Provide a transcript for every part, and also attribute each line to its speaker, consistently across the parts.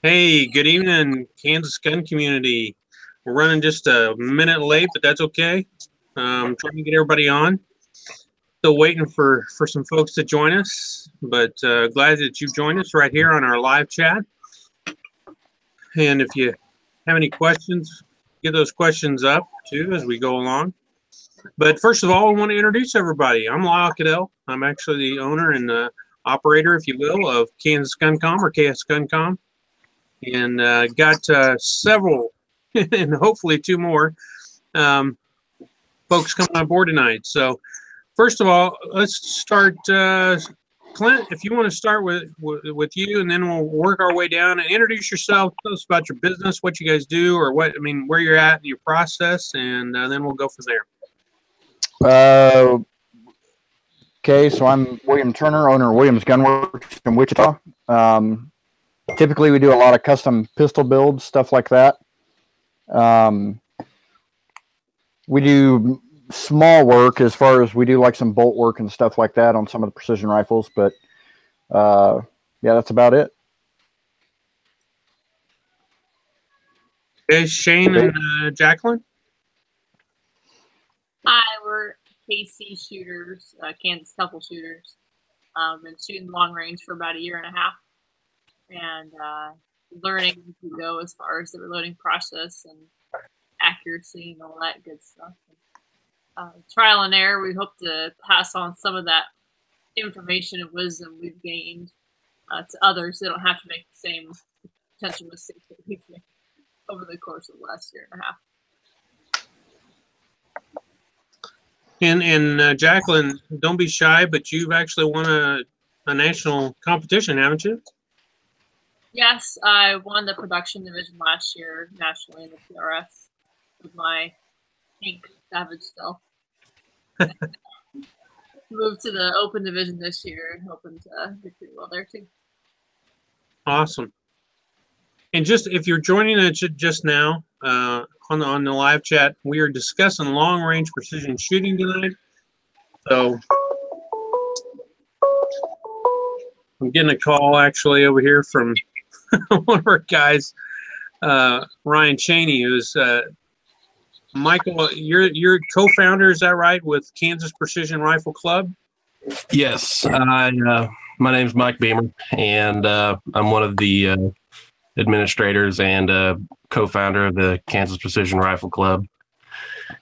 Speaker 1: Hey, good evening, Kansas gun community. We're running just a minute late, but that's okay. Trying to get everybody on. Still waiting for some folks to join us, but glad that you've joined us right here on our live chat. And if you have any questions, get those questions up too as we go along. But first of all, I want to introduce everybody. I'm Lyle Cadell. I'm actually the owner and operator, if you will, of Kansas Guncom or KS Guncom. And got several and hopefully two more folks coming on board tonight. So first of all, let's start. Clint, if you want to start with you, and then we'll work our way down and introduce yourself. Tell us about your business, what you guys do, or where you're at in your process, and then we'll go from
Speaker 2: there. Okay, so I'm William Turner, owner of Williams Gunworks in Wichita. Typically, we do a lot of custom pistol builds, stuff like that. We do small work as far as we do like some bolt work and stuff like that on some of the precision rifles, but yeah, that's about it.
Speaker 1: Okay, Shane and Jacqueline.
Speaker 3: Hi, we're KC shooters, Kansas couple shooters. Been shooting long range for about a year and a half, and learning as we go as far as the reloading process and accuracy and all that good stuff. Trial and error, we hope to pass on some of that information and wisdom we've gained to others. They don't have to make the same potential mistakes that we've made over the course of the last year and a half.
Speaker 1: And Jacqueline, don't be shy, but you've actually won a national competition, haven't you?
Speaker 3: Yes, I won the production division last year nationally in the PRS with my pink Savage Stealth. Moved to the open division this year and hoping to do pretty well there too.
Speaker 1: Awesome. And just if you're joining us just now on the live chat, we are discussing long range precision shooting tonight. So I'm getting a call actually over here from one of our guys, Ryan Cheney, who's Michael, you're co-founder, is that right, with Kansas Precision Rifle Club?
Speaker 4: Yes, my name's Mike Beamer, and I'm one of the administrators and co-founder of the Kansas Precision Rifle Club.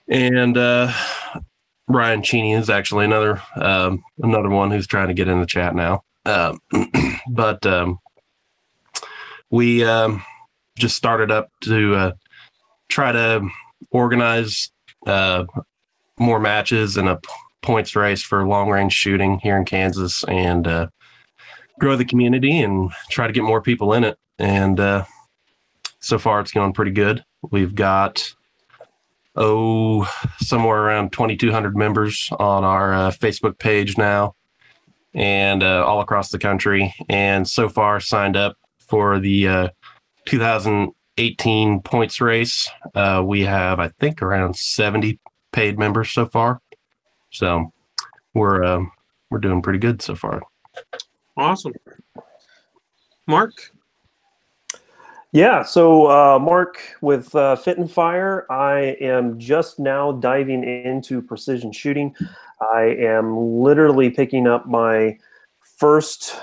Speaker 4: And Ryan Cheney is actually another one who's trying to get in the chat now. But we just started up to try to organize more matches and a points race for long range shooting here in Kansas, and grow the community and try to get more people in it. And so far it's going pretty good. We've got somewhere around 2,200 members on our Facebook page now, and all across the country, and so far signed up for the 2018 points race. We have, I think, around 70 paid members so far. So we're doing pretty good so far.
Speaker 1: Awesome. Mark?
Speaker 5: Yeah, so Mark with Fit and Fire. I am just now diving into precision shooting. I am literally picking up my first,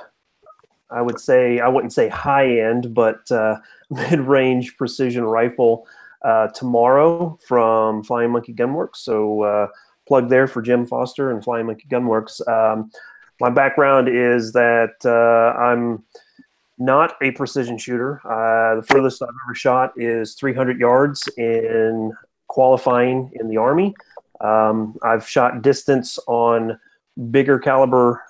Speaker 5: I wouldn't say high end, but mid-range precision rifle tomorrow from Flying Monkey Gunworks. So plug there for Jim Foster and Flying Monkey Gunworks. My background is that I'm not a precision shooter. The furthest I've ever shot is 300 yards in qualifying in the Army. I've shot distance on bigger caliber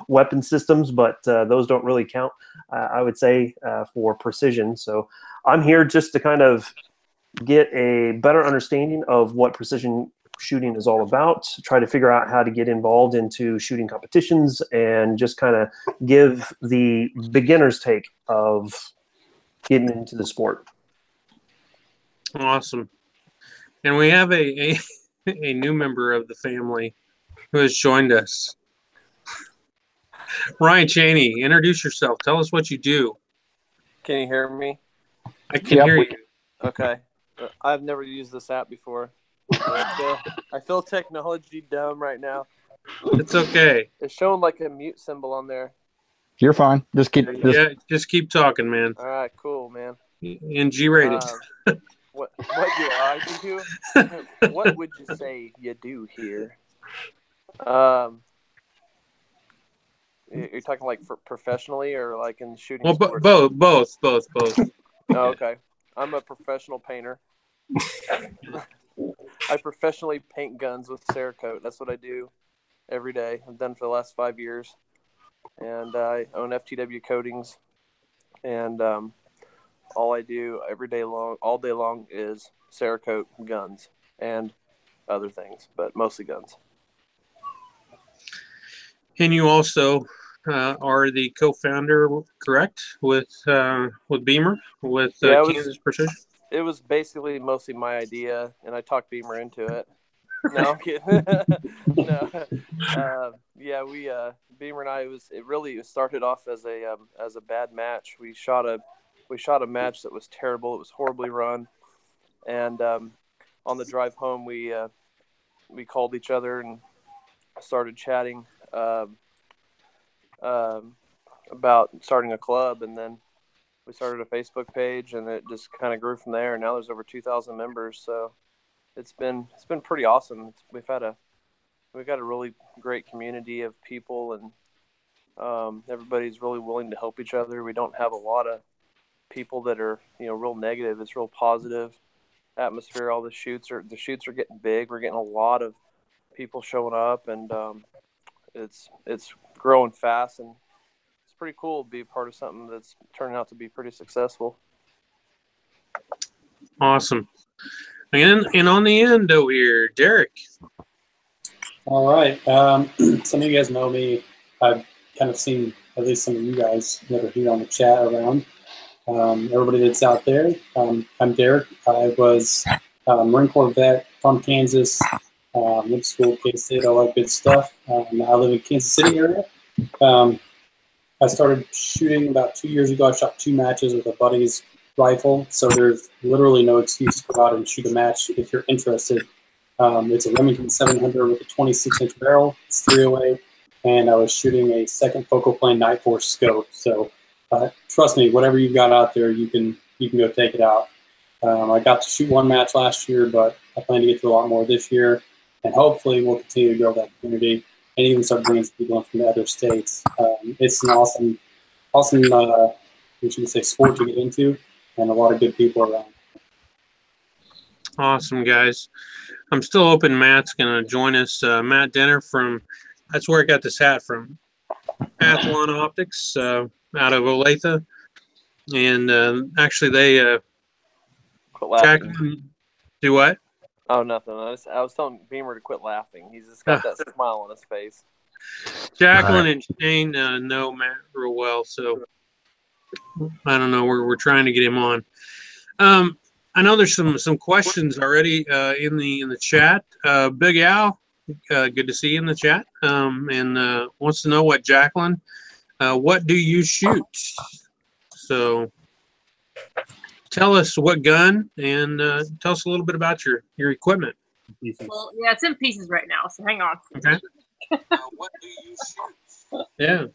Speaker 5: weapon systems, but those don't really count, I would say, for precision. So I'm here just to kind of get a better understanding of what precision shooting is all about, try to figure out how to get involved into shooting competitions, and just kind of give the beginner's take of getting into the sport.
Speaker 1: Awesome. And we have a new member of the family who has joined us. Ryan Cheney, introduce yourself. Tell us what you do.
Speaker 6: Can you hear me?
Speaker 1: I can
Speaker 2: Yep.
Speaker 1: hear you.
Speaker 6: Okay. I've never used this app before. I feel technology dumb right now.
Speaker 1: It's okay.
Speaker 6: It's showing like a mute symbol on there.
Speaker 2: You're fine. Just keep.
Speaker 1: Yeah, just keep talking, man.
Speaker 6: All right, cool, man.
Speaker 1: And G-rated.
Speaker 6: What do I do? What would you say you do here? You're talking like for professionally or like in shooting
Speaker 1: Well,
Speaker 6: sports?
Speaker 1: both.
Speaker 6: Oh, okay. I'm a professional painter. I professionally paint guns with Cerakote. That's what I do every day. I've done for the last 5 years. And I own FTW Coatings. And all I do all day long is Cerakote guns and other things, but mostly guns.
Speaker 1: And you also are the co-founder, correct, with Beamer, with Kansas Precision?
Speaker 6: It was basically mostly my idea, and I talked Beamer into it. No, I'm kidding. No, Beamer and I it started off as a bad match. We shot a match that was terrible. It was horribly run, and on the drive home we called each other and started chatting about starting a club, and then we started a Facebook page, and it just kind of grew from there. And now there's over 2,000 members, so it's been pretty awesome. We've got a really great community of people, and everybody's really willing to help each other. We don't have a lot of people that are real negative. It's real positive atmosphere. All the shoots are getting big. We're getting a lot of people showing up, and it's growing fast, and it's pretty cool to be a part of something that's turning out to be pretty successful.
Speaker 1: Awesome. And on the end over here, Derek.
Speaker 7: All right. Some of you guys know me. I've kind of seen at least some of you guys that are here on the chat around. Everybody that's out there, I'm Derek. I was a Marine Corps vet from Kansas, went to school, K-State, all that good stuff. Now I live in Kansas City area. I started shooting about 2 years ago. I shot 2 matches with a buddy's rifle, so there's literally no excuse to go out and shoot a match if you're interested. It's a Remington 700 with a 26-inch barrel. It's 308, and I was shooting a second focal plane Night Force scope. So trust me, whatever you've got out there, you can go take it out. I got to shoot 1 match last year, but I plan to get to a lot more this year, and hopefully we'll continue to grow that community and even start bringing people in from the other states. It's an awesome, we should say, sport to get into, and a lot of good people around.
Speaker 1: Awesome, guys. I'm still hoping Matt's going to join us. Matt Denner that's where I got this hat from, Athlon Optics out of Olathe. And actually they, Jacqueline, do what?
Speaker 6: Oh, nothing. I was telling Beamer to quit laughing. He's just got that smile on his face.
Speaker 1: Jacqueline and Shane know Matt real well, so I don't know. We're trying to get him on. I know there's some questions already in the chat. Big Al, good to see you in the chat, and wants to know what Jacqueline, what do you shoot? So tell us what gun, and tell us a little bit about your equipment.
Speaker 3: Well, yeah, it's in pieces right now, so hang on.
Speaker 1: Okay. What do you shoot? Yeah.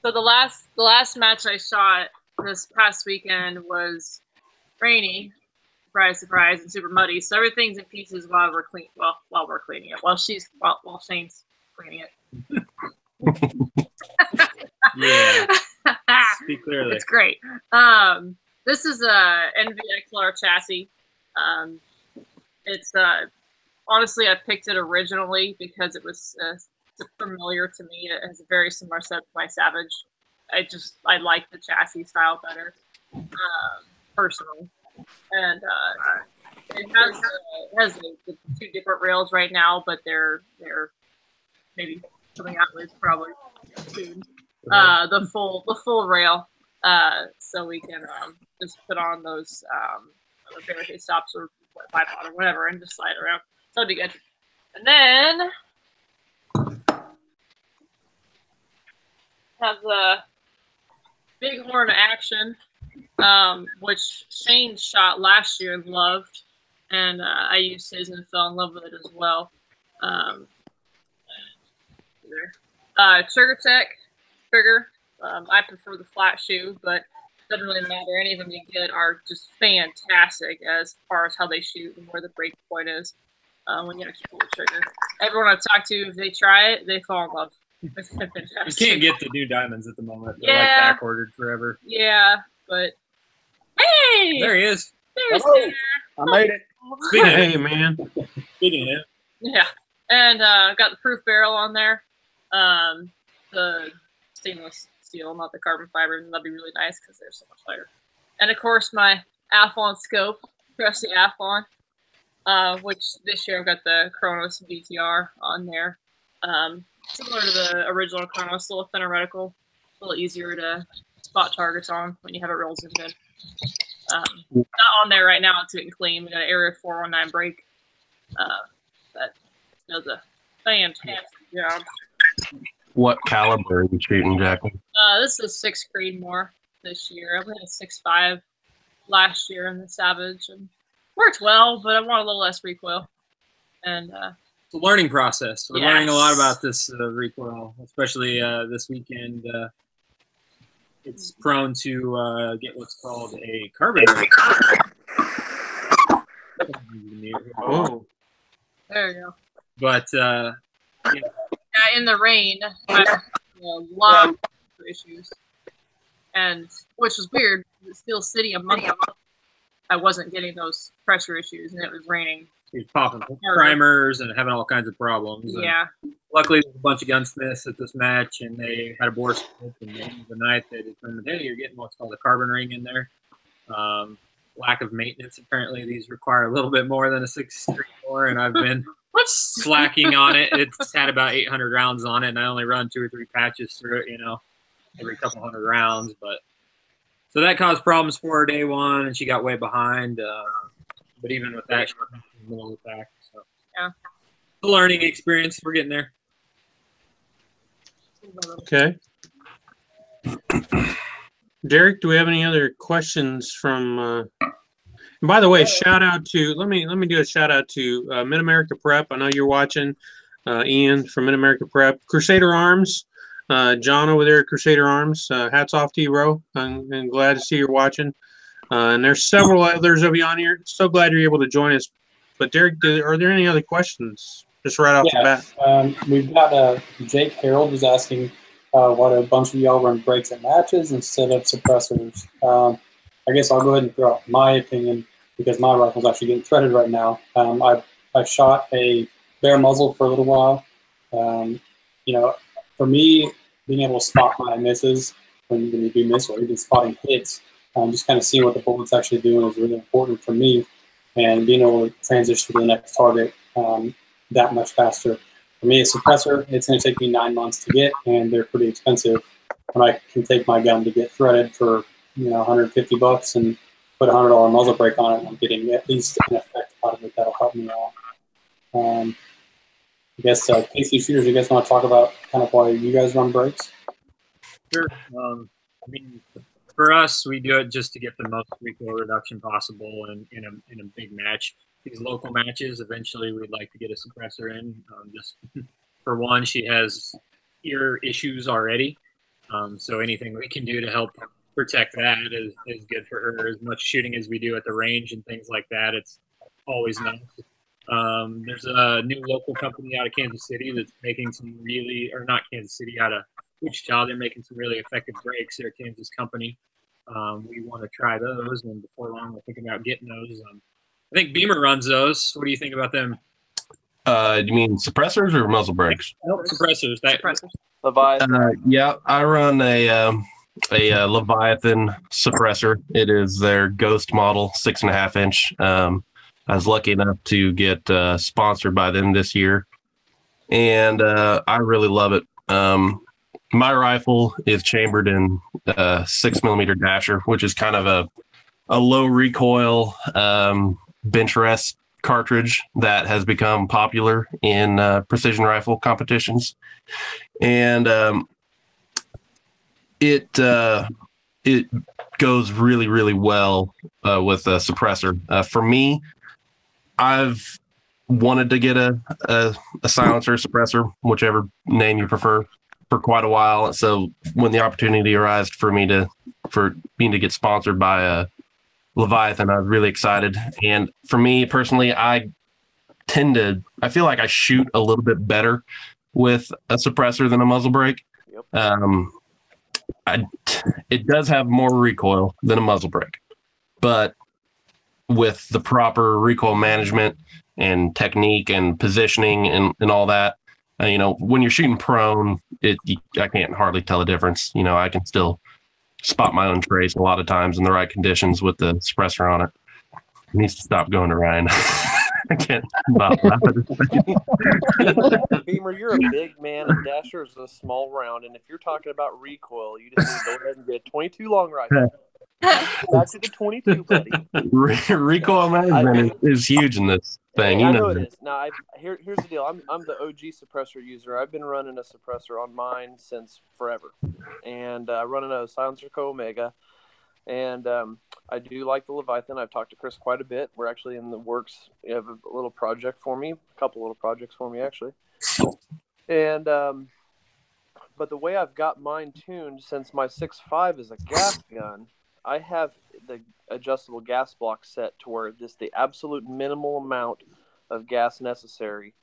Speaker 3: So the last match I shot this past weekend was rainy, surprise, surprise, and super muddy. So everything's in pieces while we're cleaning it. While Shane's cleaning it.
Speaker 8: Yeah. Speak clearly.
Speaker 3: It's great. This is a NVXLR chassis. It's honestly, I picked it originally because it was familiar to me. It has a very similar setup to my Savage. I like the chassis style better, personally. And it has the 2 different rails right now, but they're maybe coming out with probably soon the full rail, so we can just put on those barricade stops or bipod or whatever and just slide around. So it'd be good. And then have Bighorn Action, which Shane shot last year and loved, and I used his and fell in love with it as well. Trigger Tech trigger. I prefer the flat shoe, but doesn't really matter. Any of them you get are just fantastic as far as how they shoot and where the break point is when you actually pull the trigger. Everyone I've talked to, if they try it, they fall in love. It's
Speaker 8: You
Speaker 3: fantastic.
Speaker 8: can't get the new diamonds at the moment. They're
Speaker 3: Yeah.
Speaker 8: like back ordered forever.
Speaker 3: Yeah, but hey,
Speaker 8: There he is.
Speaker 3: there's
Speaker 8: Hello.
Speaker 3: there.
Speaker 8: I made it.
Speaker 1: Speaking of, hey, man.
Speaker 8: Speaking of him.
Speaker 3: Yeah, and got the proof barrel on there. The stainless steel, not the carbon fiber. And that'd be really nice because they're so much lighter. And of course, my Athlon scope, trusty Athlon, which this year I've got the Chronos BTR on there. Similar to the original Chronos, a little thinner reticle, a little easier to spot targets on when you have it real zoomed in. Not on there right now, it's getting clean. We got an Area 419 break that does a fantastic job.
Speaker 4: What caliber are you shooting, Jacqueline?
Speaker 3: This is 6th grade more this year. I had a 6.5 last year in the Savage and worked well, but I want a little less recoil. And
Speaker 8: It's a learning process. We're
Speaker 3: Yes.
Speaker 8: learning a lot about this recoil, especially this weekend. It's prone to get what's called a carbon.
Speaker 1: Oh,
Speaker 3: there you go.
Speaker 8: But
Speaker 3: In the rain, I had a lot of issues, and which was weird. It's still city a month ago. I wasn't getting those pressure issues, and it was raining.
Speaker 8: he's popping primers and having all kinds of problems. And
Speaker 3: Yeah,
Speaker 8: luckily, there's a bunch of gunsmiths at this match, and they had a bore scope. And at the end of the night, they determined, hey, you're getting what's called a carbon ring in there. Lack of maintenance. Apparently, these require a little bit more than a 6.34, and I've been slacking on it. It's had about 800 rounds on it, and I only run 2 or 3 patches through it, every couple hundred rounds. But so that caused problems for her day one, and she got way behind. But even with that, she was in the middle of the pack. So
Speaker 3: Yeah.
Speaker 8: The learning experience. We're getting there.
Speaker 1: okay. Derek, do we have any other questions from? And by the way, shout out to let me do a shout out to Mid America Prep. I know you're watching, Ian from Mid America Prep, Crusader Arms, John over there at Crusader Arms. Hats off to you, bro. I'm glad to see you're watching. And there's several others of you on here. So glad you're able to join us. But Derek, are there any other questions? Just right off the bat.
Speaker 7: We've got Jake Harold who's asking why do a bunch of y'all run breaks at matches instead of suppressors. I guess I'll go ahead and throw out my opinion because my rifle's actually getting threaded right now. I shot a bare muzzle for a little while. For me, being able to spot my misses when you do miss or even spotting hits, just kind of seeing what the bullet's actually doing is really important for me, and being able to transition to the next target that much faster. For me, a suppressor, it's going to take me 9 months to get, and they're pretty expensive. When I can take my gun to get threaded for $150 and put a $100 muzzle brake on it, I'm getting at least an effect out of it that'll help me out. I guess KC shooters, you guys want to talk about kind of why you guys run brakes?
Speaker 8: Sure. For us, we do it just to get the most recoil reduction possible in a big match. These local matches, eventually we'd like to get a suppressor in. Just for one, she has ear issues already. So anything we can do to help protect that is good for her. As much shooting as we do at the range and things like that, it's always nice. There's a new local company out of Kansas City that's making some really, or not Kansas City, out of Wichita. They're making some really effective brakes. They're a Kansas company. We want to try those, and before long, we're thinking about getting those. I think Beamer runs those. What do you think about them?
Speaker 4: You mean suppressors or muzzle brakes?
Speaker 8: Suppressors.
Speaker 3: suppressors.
Speaker 6: Leviathan.
Speaker 4: Yeah, I run a Leviathan suppressor. It is their Ghost model, 6.5 inch. I was lucky enough to get sponsored by them this year, and I really love it. My rifle is chambered in 6mm Dasher, which is kind of a low recoil bench rest cartridge that has become popular in precision rifle competitions, and it it goes really, really well with a suppressor. For me, I've wanted to get a silencer, suppressor, whichever name you prefer, for quite a while. So when the opportunity arose for me to get sponsored by Leviathan, I was really excited. And for me personally, I feel like I shoot a little bit better with a suppressor than a muzzle brake.
Speaker 6: Yep.
Speaker 4: It does have more recoil than a muzzle brake, but with the proper recoil management and technique and positioning and all that, when you're shooting prone, I can't hardly tell a difference. I can still spot my own trace a lot of times in the right conditions with the suppressor on it. It needs to stop going to Ryan. I can't stop laughing.
Speaker 6: Beamer, you're a big man, and Dasher is a small round. And if you're talking about recoil, you just need to go ahead and get a 22 long rifle. Back to the 22, buddy.
Speaker 4: Recoil management is huge in this thing.
Speaker 6: I know it is. Now, here's the deal. I'm the OG suppressor user. I've been running a suppressor on mine since forever, and running a Silencer Co Omega. And I do like the Leviathan. I've talked to Chris quite a bit. We're actually in the works. You have a little project for me, a couple little projects for me actually. And but the way I've got mine tuned, since my 6.5 is a gas gun, I have the adjustable gas block set to where just the absolute minimal amount of gas necessary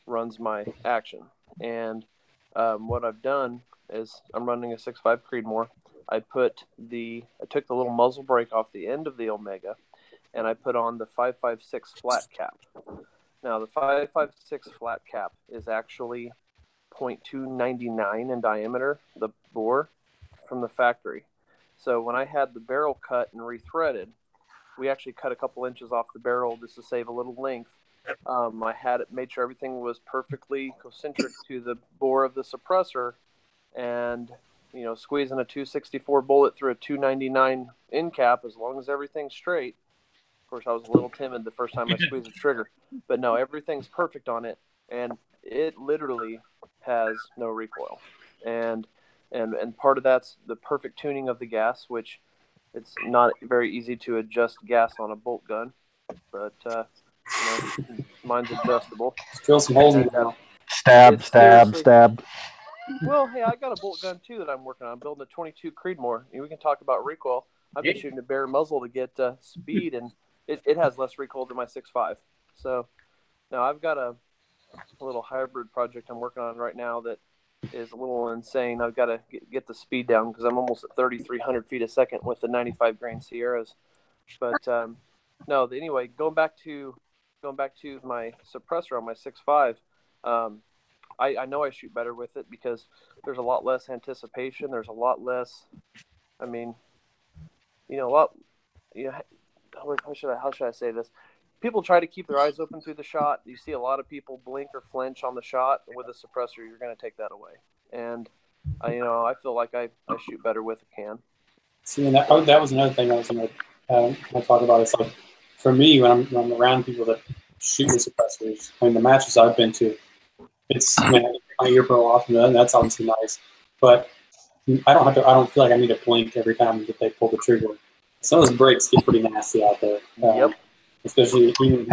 Speaker 6: runs my action. And what I've done is I'm running a 6.5 Creedmoor. I took the little muzzle brake off the end of the Omega, and I put on the 5.56 flat cap. Now, the 5.56 flat cap is actually 0.299 in diameter, the bore, from the factory. So when I had the barrel cut and rethreaded, we actually cut a couple inches off the barrel just to save a little length. I had it made sure everything was perfectly concentric to the bore of the suppressor, and squeezing a 264 bullet through a 299 end cap, as long as everything's straight. Of course, I was a little timid the first time I squeezed the trigger, but no, everything's perfect on it, and it literally has no recoil. And part of that's the perfect tuning of the gas, which it's not very easy to adjust gas on a bolt gun, but mine's adjustable.
Speaker 7: Drill some holes in it now.
Speaker 2: Stab.
Speaker 6: Well, hey, I got a bolt gun too that I'm working on. I'm building a 22 Creedmoor. We can talk about recoil. I've been shooting a bare muzzle to get speed, and it has less recoil than my 6.5. So now I've got a little hybrid project I'm working on right now that is a little insane. I've got to get the speed down because I'm almost at 3,300 feet a second with the 95 grain Sierras. But anyway, going back to my suppressor on my 6.5. I know I shoot better with it because there's a lot less anticipation. There's a lot less. I mean, how should I say this? People try to keep their eyes open through the shot. You see a lot of people blink or flinch on the shot. With a suppressor, you're going to take that away. And I feel like I shoot better with a can.
Speaker 7: See, and that was another thing I was going to talk about. It's like, for me, when I'm around people that shoot with suppressors, the matches I've been to, it's I get my ear pro off, and that's obviously nice. But I don't feel like I need to blink every time that they pull the trigger. Some of those brakes get pretty nasty out there.
Speaker 6: Yep.
Speaker 7: Especially even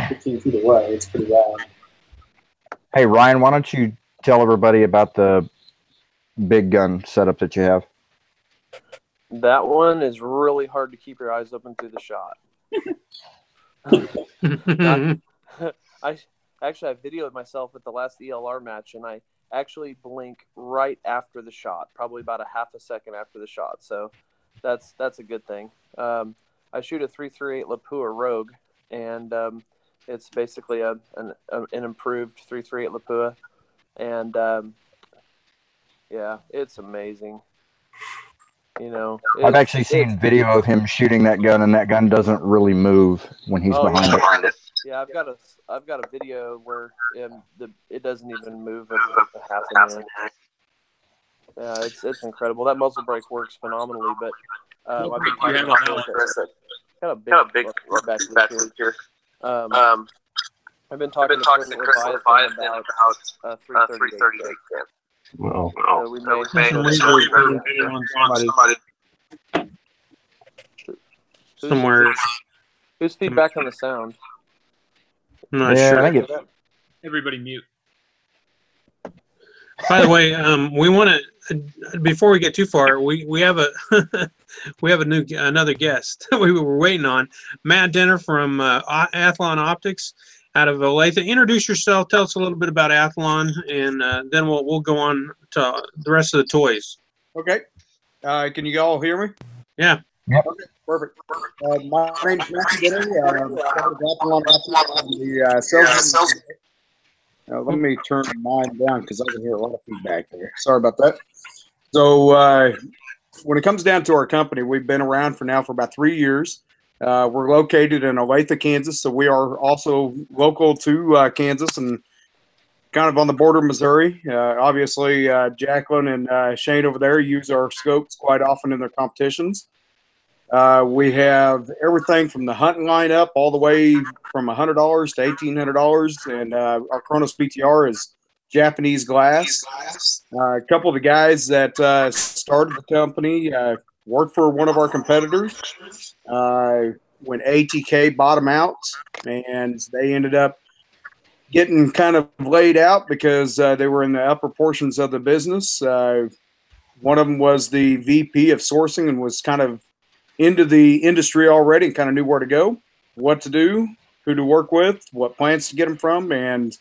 Speaker 7: 15 feet away, it's pretty bad.
Speaker 2: Hey, Ryan, why don't you tell everybody about the big gun setup that you have?
Speaker 6: That one is really hard to keep your eyes open through the shot. I videoed myself at the last ELR match, and I actually blink right after the shot, probably about a half a second after the shot. So that's a good thing. I shoot a 338 Lapua Rogue, and it's basically an improved 338 Lapua, and it's amazing.
Speaker 2: I've actually seen video of him shooting that gun, and that gun doesn't really move when he's behind it.
Speaker 6: Yeah, I've got a video where it doesn't even move at a half a minute. Yeah, it's incredible. That muzzle brake works phenomenally, but I've been talking about it. Kind of big back here. I've been talking to Chris Leviathan about 338.
Speaker 4: Well,
Speaker 6: we made
Speaker 1: somewhere.
Speaker 6: Who's feedback on the sound?
Speaker 1: I'm not
Speaker 2: Yeah,
Speaker 1: sure.
Speaker 2: I think
Speaker 8: Everybody mute.
Speaker 1: By the way, we want to before we get too far, we have a we have another guest we were waiting on, Matt Denner from Athlon Optics out of Olathe. Introduce yourself. Tell us a little bit about Athlon, and then we'll go on to the rest of the toys.
Speaker 9: Okay. Can you all hear me?
Speaker 1: Yeah.
Speaker 2: Yep.
Speaker 9: Okay, perfect. My name's Matthew Denner. I'm the sales. Let me turn mine down because I can hear a lot of feedback there. Sorry about that. So when it comes down to our company, we've been around for about 3 years. We're located in Olathe, Kansas, so we are also local to Kansas and kind of on the border of Missouri. Obviously, Jacqueline and Shane over there use our scopes quite often in their competitions. We have everything from the hunting line up all the way from $100 to $1,800, and our Kronos BTR is Japanese glass. A couple of the guys that started the company worked for one of our competitors when ATK bought them out, and they ended up getting kind of laid out because they were in the upper portions of the business. One of them was the VP of sourcing and was kind of into the industry already and kind of knew where to go, what to do, who to work with, what plants to get them from, and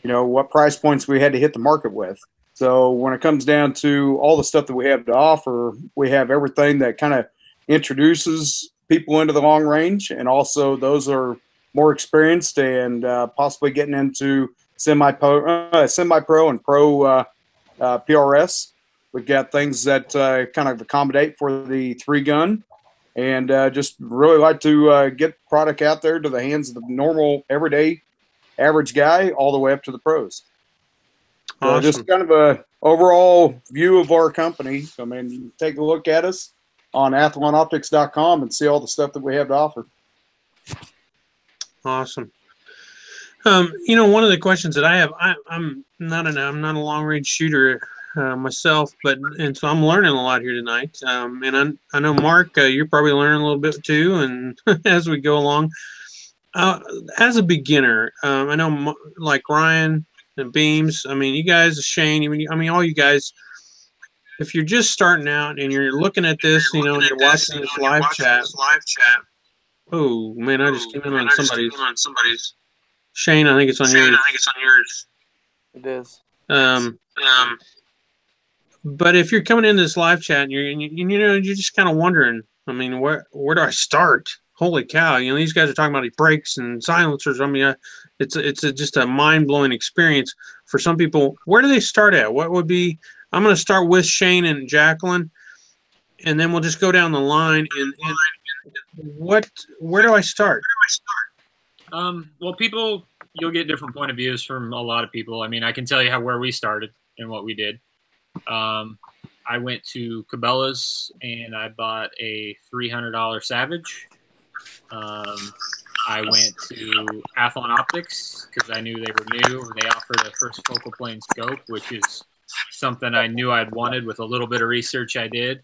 Speaker 9: what price points we had to hit the market with. So when it comes down to all the stuff that we have to offer, we have everything that kind of introduces people into the long range, and also those are more experienced and possibly getting into semi-pro and pro PRS. We've got things that kind of accommodate for the 3-gun, and just really like to get product out there to the hands of the normal, everyday, average guy all the way up to the pros.
Speaker 1: Awesome.
Speaker 9: So just kind of a overall view of our company. I mean, you can take a look at us on athlonoptics.com and see all the stuff that we have to offer.
Speaker 1: Awesome. One of the questions that I have, I'm not a long range shooter myself, and so I'm learning a lot here tonight. And I know Mark, you're probably learning a little bit too, and as we go along. As a beginner, I know like Ryan and Beams. I mean, you guys, Shane. All you guys. If you're just starting out and you're looking at this, and you're watching this live chat. Oh man, I just came in on somebody's. Shane, I think it's on yours.
Speaker 6: It is.
Speaker 1: But if you're coming into this live chat and you're just kind of wondering, I mean, where do I start? Holy cow! These guys are talking about brakes and silencers. I mean, it's just a mind blowing experience for some people. Where do they start at? What would be? I'm going to start with Shane and Jacqueline, and then we'll just go down the line. And where do I start?
Speaker 8: Well, you'll get different point of views from a lot of people. I mean, I can tell you where we started and what we did. I went to Cabela's and I bought a $300 Savage. I went to Athlon Optics because I knew they were new. They offered a first focal plane scope, which is something I knew I'd wanted with a little bit of research I did.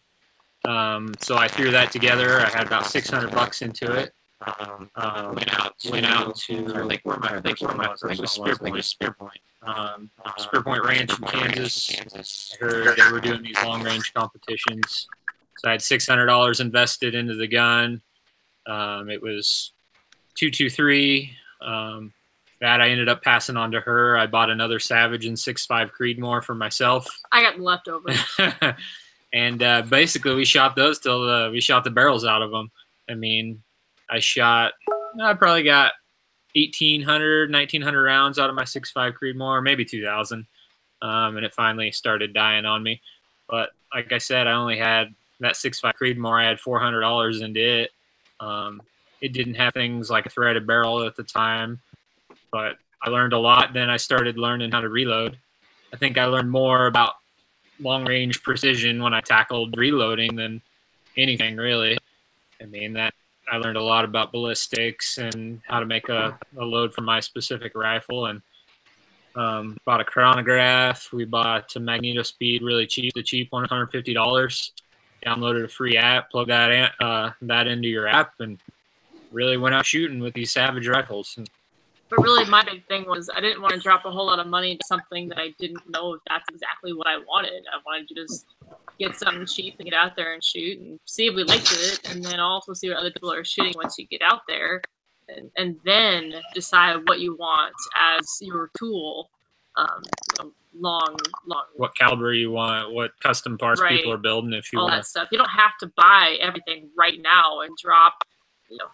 Speaker 8: So I threw that together. I had about $600 into it. Went out to like where my Spear Point Ranch in Kansas. I heard they were doing these long range competitions. So I had $600 invested into the gun. It was 223. That I ended up passing on to her. I bought another Savage and 6.5 Creedmoor for myself.
Speaker 3: I got the leftovers.
Speaker 8: And basically, we shot those till we shot the barrels out of them. I mean, I probably got 1,800, 1,900 rounds out of my 6.5 Creedmoor, maybe 2,000. And it finally started dying on me. But like I said, I only had that 6.5 Creedmoor. I had $400 into it. It didn't have things like a threaded barrel at the time, but I learned a lot. Then I started learning how to reload. I think I learned more about long-range precision when I tackled reloading than anything, really. I mean, I learned a lot about ballistics and how to make a load for my specific rifle, and bought a chronograph. We bought a magneto speed really cheap, the cheap one, $150. downloaded a free app, plug that into your app, and really went out shooting with these Savage rifles.
Speaker 3: But really, my big thing was I didn't want to drop a whole lot of money into something that I didn't know if that's exactly what I wanted. I wanted to just get something cheap and get out there and shoot and see if we liked it, and then also see what other people are shooting once you get out there, and then decide what you want as your tool. Long.
Speaker 8: What caliber you want, what custom parts people are building. If you
Speaker 3: all
Speaker 8: want
Speaker 3: that stuff, you don't have to buy everything right now and drop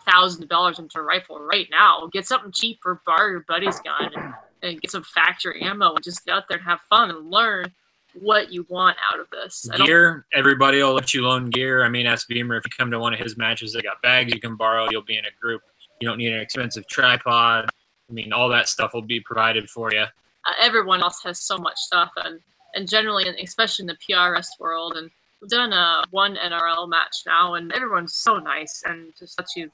Speaker 3: thousands of dollars into a rifle right now. Get something cheap or borrow your buddy's gun and get some factory ammo and just get out there and have fun and learn what you want out of this.
Speaker 8: Gear, everybody will let you loan gear. I mean, ask Beamer, if you come to one of his matches, they got bags you can borrow. You'll be in a group. You don't need an expensive tripod. I mean, all that stuff will be provided for you.
Speaker 3: Everyone else has so much stuff, and generally, and especially in the PRS world, and we've done one NRL match now, and everyone's so nice and just lets you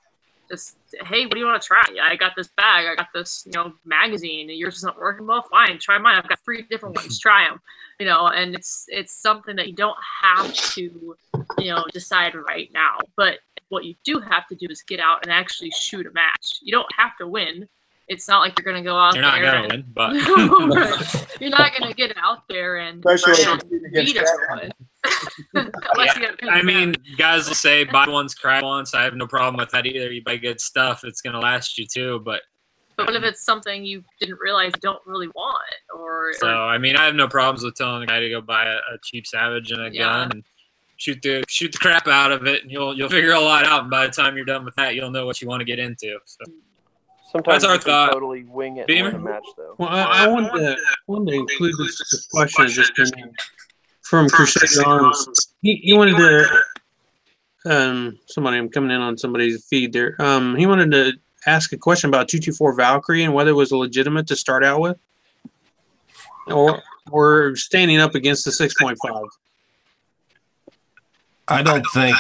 Speaker 3: hey, what do you want to try? I got this bag, I got this magazine, yours isn't working well, fine, try mine. I've got 3 different ones, try them. And it's something that you don't have to decide right now, but what you do have to do is get out and actually shoot a match. You don't have to win. It's not like you're going to go out
Speaker 8: there.
Speaker 3: You're
Speaker 8: not going to win, but
Speaker 3: you're not going to get out there and beat everyone.
Speaker 8: I mean, guys will say buy once, cry once. I have no problem with that either. You buy good stuff, it's going to last you too. But
Speaker 3: what if it's something you didn't realize you don't really want?
Speaker 8: I mean, I have no problems with telling a guy to go buy a cheap Savage and a gun and shoot the crap out of it, and you'll figure a lot out. And by the time you're done with that, you'll know what you want to get into. So.
Speaker 6: Sometimes
Speaker 8: that's our thought.
Speaker 6: Totally wing it in a match, though.
Speaker 1: Well, I wanted to include this question that just came in from Crusader Arms. He wanted to somebody. I'm coming in on somebody's feed there. He wanted to ask a question about 224 Valkyrie and whether it was legitimate to start out with, or standing up against the 6.5.
Speaker 4: I don't think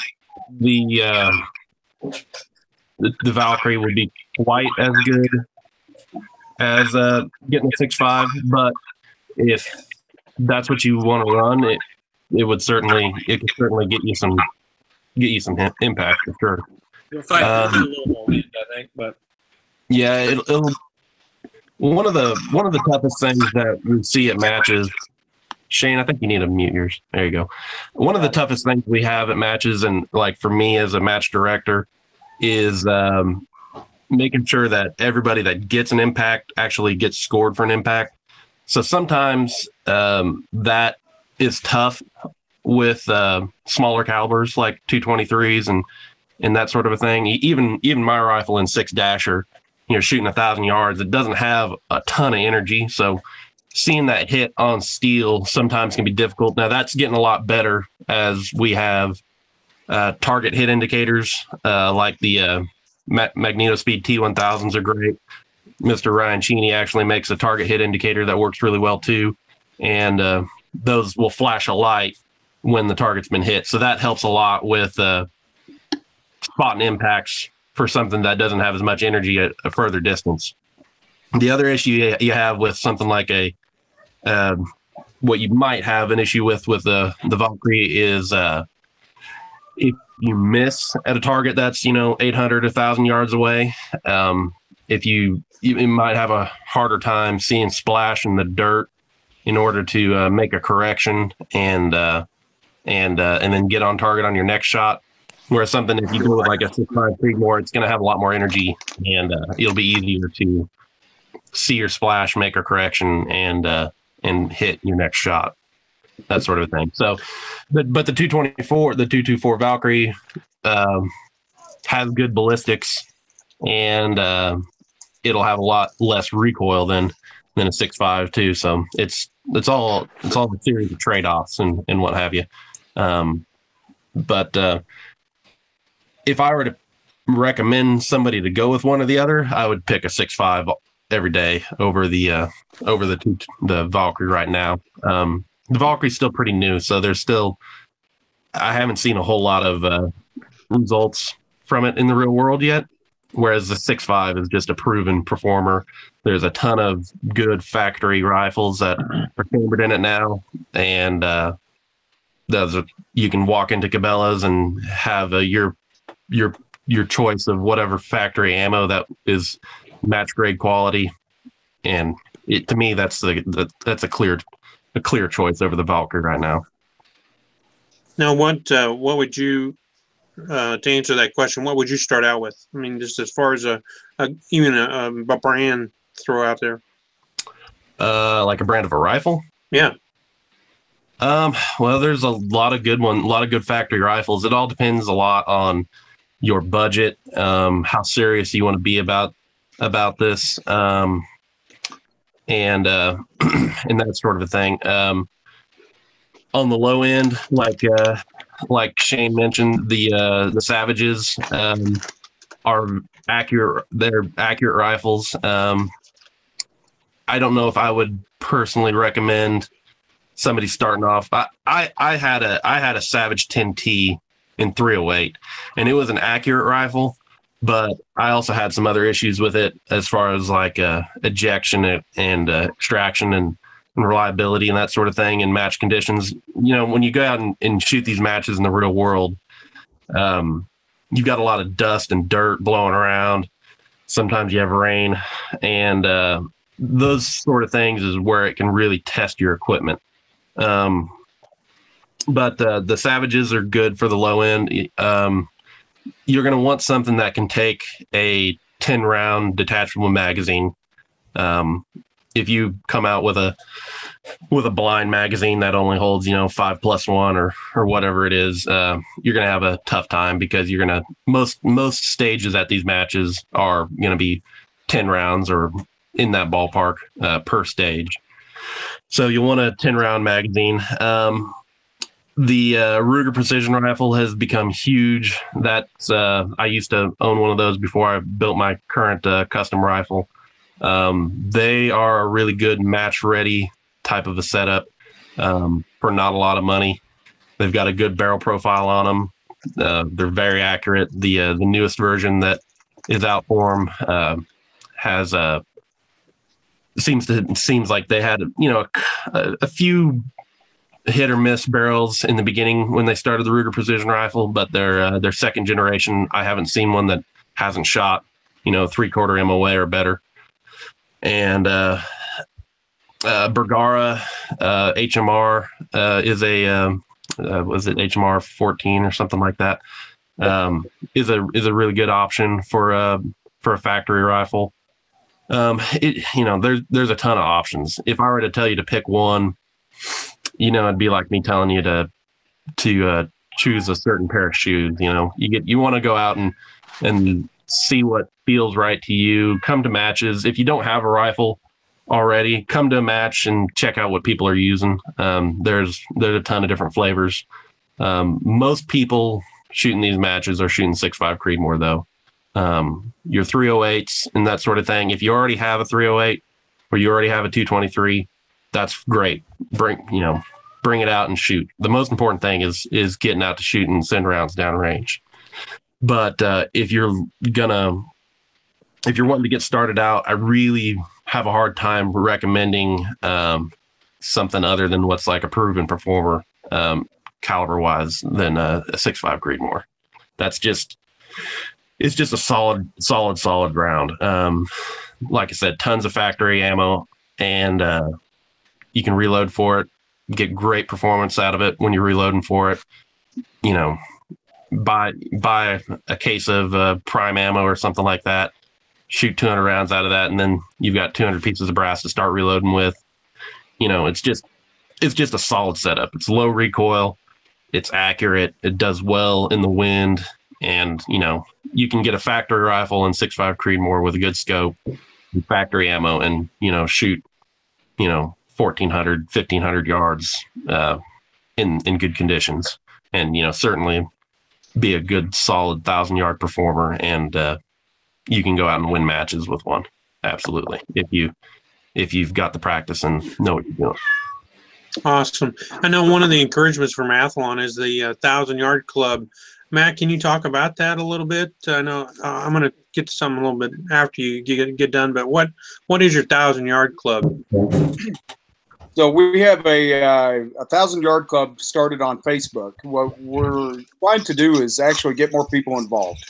Speaker 4: the Valkyrie would be quite as good as getting a 6.5, but if that's what you want to run, it could certainly get you some impact for sure.
Speaker 8: You'll fight a little more wind, I think, but
Speaker 4: yeah, it'll one of the toughest things that we see at matches. Shane, I think you need to mute yours. There you go. One of the toughest things we have at matches, and like for me as a match director, is making sure that everybody that gets an impact actually gets scored for an impact. So sometimes that is tough with smaller calibers like 223s and that sort of a thing. Even my rifle in 6-dasher, shooting 1,000 yards, it doesn't have a ton of energy. So seeing that hit on steel sometimes can be difficult. Now that's getting a lot better as we have target hit indicators like the Magneto Speed T1000s are great. Mr. Ryan Cheney actually makes a target hit indicator that works really well too, and those will flash a light when the target's been hit. So that helps a lot with spotting impacts for something that doesn't have as much energy at a further distance. The other issue you have with something like what you might have an issue with the Valkyrie is if you miss at a target that's 800, 1,000 yards away, if you might have a harder time seeing splash in the dirt in order to make a correction and then get on target on your next shot. Whereas something, if you go with like a 6.5 Creedmoor, it's going to have a lot more energy, and it'll be easier to see your splash, make a correction, and hit your next shot. That sort of thing. So, but the 224 Valkyrie has good ballistics, and it'll have a lot less recoil than a 6.5 too. So it's all a series of trade-offs and what have you. But if I were to recommend somebody to go with one or the other, I would pick a 6.5 every day over the Valkyrie right now. The Valkyrie's still pretty new, so I haven't seen a whole lot of results from it in the real world yet, whereas the 6.5 is just a proven performer. There's a ton of good factory rifles that are chambered in it now, and you can walk into Cabela's and have your choice of whatever factory ammo that is match grade quality, and to me that's a clear choice over the Valkyrie right now.
Speaker 1: Now, what would you to answer that question? What would you start out with? I mean, just as far as even a brand throw out there.
Speaker 4: Like a brand of a rifle?
Speaker 1: Yeah.
Speaker 4: Well, there's a lot of good factory rifles. It all depends a lot on your budget, how serious you want to be about this, and and that sort of a thing. On the low end, like Shane mentioned, the Savages are accurate. They're accurate rifles. I don't know if I would personally recommend somebody starting off. I had a Savage 10T in 308, and it was an accurate rifle, but I also had some other issues with it as far as like ejection and extraction and reliability and that sort of thing in match conditions. You know, when you go out and shoot these matches in the real world, you've got a lot of dust and dirt blowing around. Sometimes you have rain, and those sort of things is where it can really test your equipment. But the Savages are good for the low end. You're going to want something that can take a 10-round detachable magazine. If you come out with a blind magazine that only holds 5+1 or whatever it is, you're going to have a tough time, because you're going to most stages at these matches are going to be 10 rounds or in that ballpark per stage. So you want a 10-round magazine. The Ruger Precision Rifle has become huge. That's I used to own one of those before I built my current custom rifle. They are a really good match-ready type of a setup for not a lot of money. They've got a good barrel profile on them. They're very accurate. The newest version that is out for them has seems like they had a few hit or miss barrels in the beginning when they started the Ruger Precision Rifle, but their second generation, I haven't seen one that hasn't shot 3/4 MOA or better. And Bergara HMR is a was it HMR 14 or something like that, is a really good option for a factory rifle. There's a ton of options. If I were to tell you to pick one, it'd be like me telling you to choose a certain pair of shoes. You want to go out and see what feels right to you. Come to matches. If you don't have a rifle already, come to a match and check out what people are using. There's a ton of different flavors. Most people shooting these matches are shooting 6.5 Creedmoor though. Your 308s and that sort of thing. If you already have a 308 or you already have a 223, that's great. Bring it out and shoot. The most important thing is getting out to shoot and send rounds downrange. But if you're wanting to get started out, I really have a hard time recommending something other than what's like a proven performer caliber wise than a 6.5 Creedmoor. It's just a solid round. Like I said, tons of factory ammo, and you can reload for it, get great performance out of it when you're reloading for it. Buy a case of prime ammo or something like that, shoot 200 rounds out of that, and then you've got 200 pieces of brass to start reloading with. It's just a solid setup. It's low recoil, it's accurate, it does well in the wind, and you can get a factory rifle and 6.5 Creedmoor with a good scope and factory ammo and shoot 1,400, 1,500 yards in good conditions, and certainly be a good solid 1,000-yard performer, and you can go out and win matches with one. Absolutely, if you've got the practice and know what you're doing.
Speaker 1: Awesome. I know one of the encouragements for Mathlon is the 1,000-yard club. Matt, can you talk about that a little bit? I know I'm going to get to some a little bit after you get done, but what is your 1,000-yard club?
Speaker 9: So we have a 1,000-yard club started on Facebook. What we're trying to do is actually get more people involved.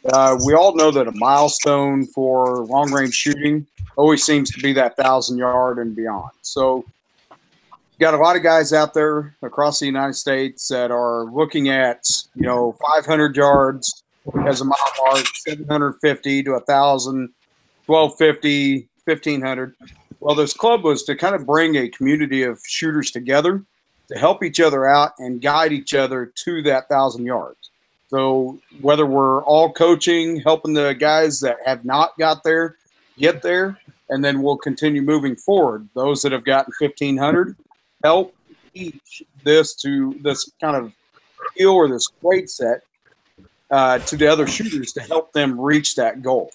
Speaker 9: We all know that a milestone for long-range shooting always seems to be that 1,000-yard and beyond. So got a lot of guys out there across the United States that are looking at 500 yards as a mile mark, 750 to 1,000, 1,250, 1,500. Well, this club was to kind of bring a community of shooters together to help each other out and guide each other to that 1,000 yards. So whether we're all coaching, helping the guys that have not got there, get there, and then we'll continue moving forward. Those that have gotten 1,500, help teach this kind of skill or this weight set to the other shooters to help them reach that goal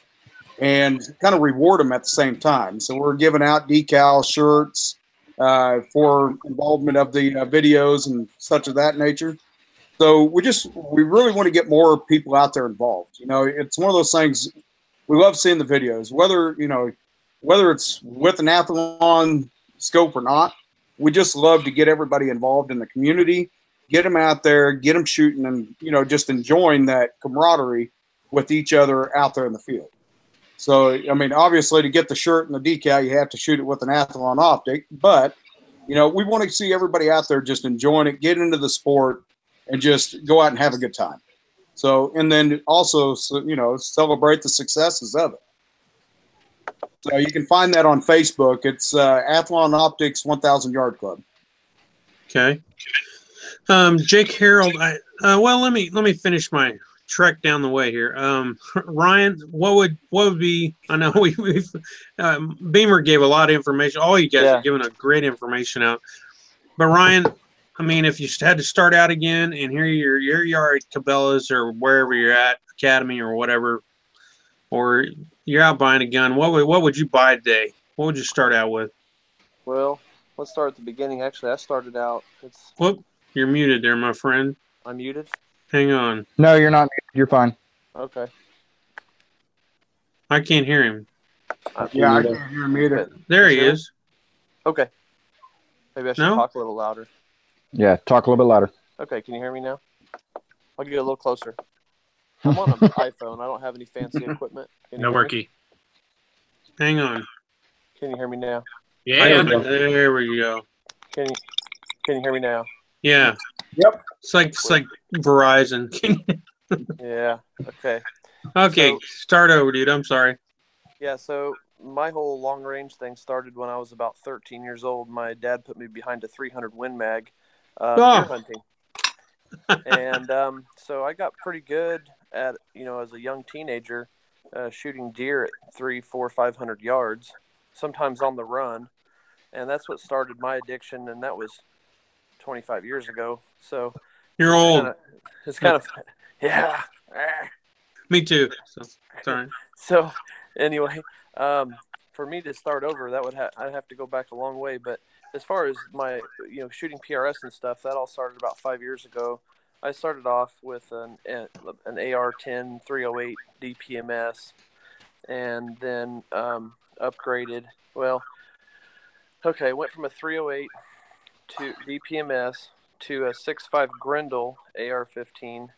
Speaker 9: and kind of reward them at the same time. So we're giving out decal shirts for involvement of the videos and such of that nature. So we really want to get more people out there involved. It's one of those things. We love seeing the videos, whether it's with an athlon scope or not. We just love to get everybody involved in the community, get them out there, get them shooting, and just enjoying that camaraderie with each other out there in the field. So, I mean, obviously, to get the shirt and the decal, you have to shoot it with an athlon optic. But, we want to see everybody out there just enjoying it, get into the sport, and just go out and have a good time. So, and then also, celebrate the successes of it. So you can find that on Facebook. It's Athlon Optics 1,000-Yard Club.
Speaker 1: Okay. Jake Harold. Let me finish my trek down the way here. Ryan, what would be? I know we've Beamer gave a lot of information. All you guys are giving a great information out. But Ryan, I mean, if you had to start out again and here you are at Cabela's or wherever you're at, Academy or whatever, or you're out buying a gun, what would you buy today? What would you start out with?
Speaker 6: Well, let's start at the beginning. Actually, I started out.
Speaker 1: Whoop, you're muted there, my friend.
Speaker 6: I'm muted?
Speaker 1: Hang on.
Speaker 2: No, you're not. You're fine.
Speaker 6: Okay.
Speaker 1: I can't hear him.
Speaker 9: I can't hear him either.
Speaker 1: There he is.
Speaker 6: Okay. Maybe I should talk a little louder.
Speaker 2: Yeah, talk a little bit louder.
Speaker 6: Okay, can you hear me now? I'll get a little closer. I'm on an iPhone. I don't have any fancy equipment.
Speaker 8: No worky.
Speaker 1: Hang on.
Speaker 6: Can you hear me now?
Speaker 8: Yeah.
Speaker 1: There we go.
Speaker 6: Can you hear me now?
Speaker 1: Yeah.
Speaker 9: Yep.
Speaker 1: It's like Verizon.
Speaker 6: Yeah. Okay.
Speaker 1: Okay.
Speaker 6: So,
Speaker 1: start over, dude. I'm sorry.
Speaker 6: Yeah. So my whole long range thing started when I was about 13 years old. My dad put me behind a 300 Win Mag deer hunting. And so I got pretty good at, as a young teenager, shooting deer at 300, 400, 500 yards, sometimes on the run. And that's what started my addiction. And that was 25 years ago. So
Speaker 1: you're old.
Speaker 6: It's kind of, yeah.
Speaker 1: Me too. So, sorry.
Speaker 6: So anyway, for me to start over, I'd have to go back a long way. But as far as my, shooting PRS and stuff, that all started about 5 years ago. I started off with an AR-10 308 DPMS, and then upgraded. Well, okay, went from a 308 to DPMS to a 6.5 Grendel AR-15,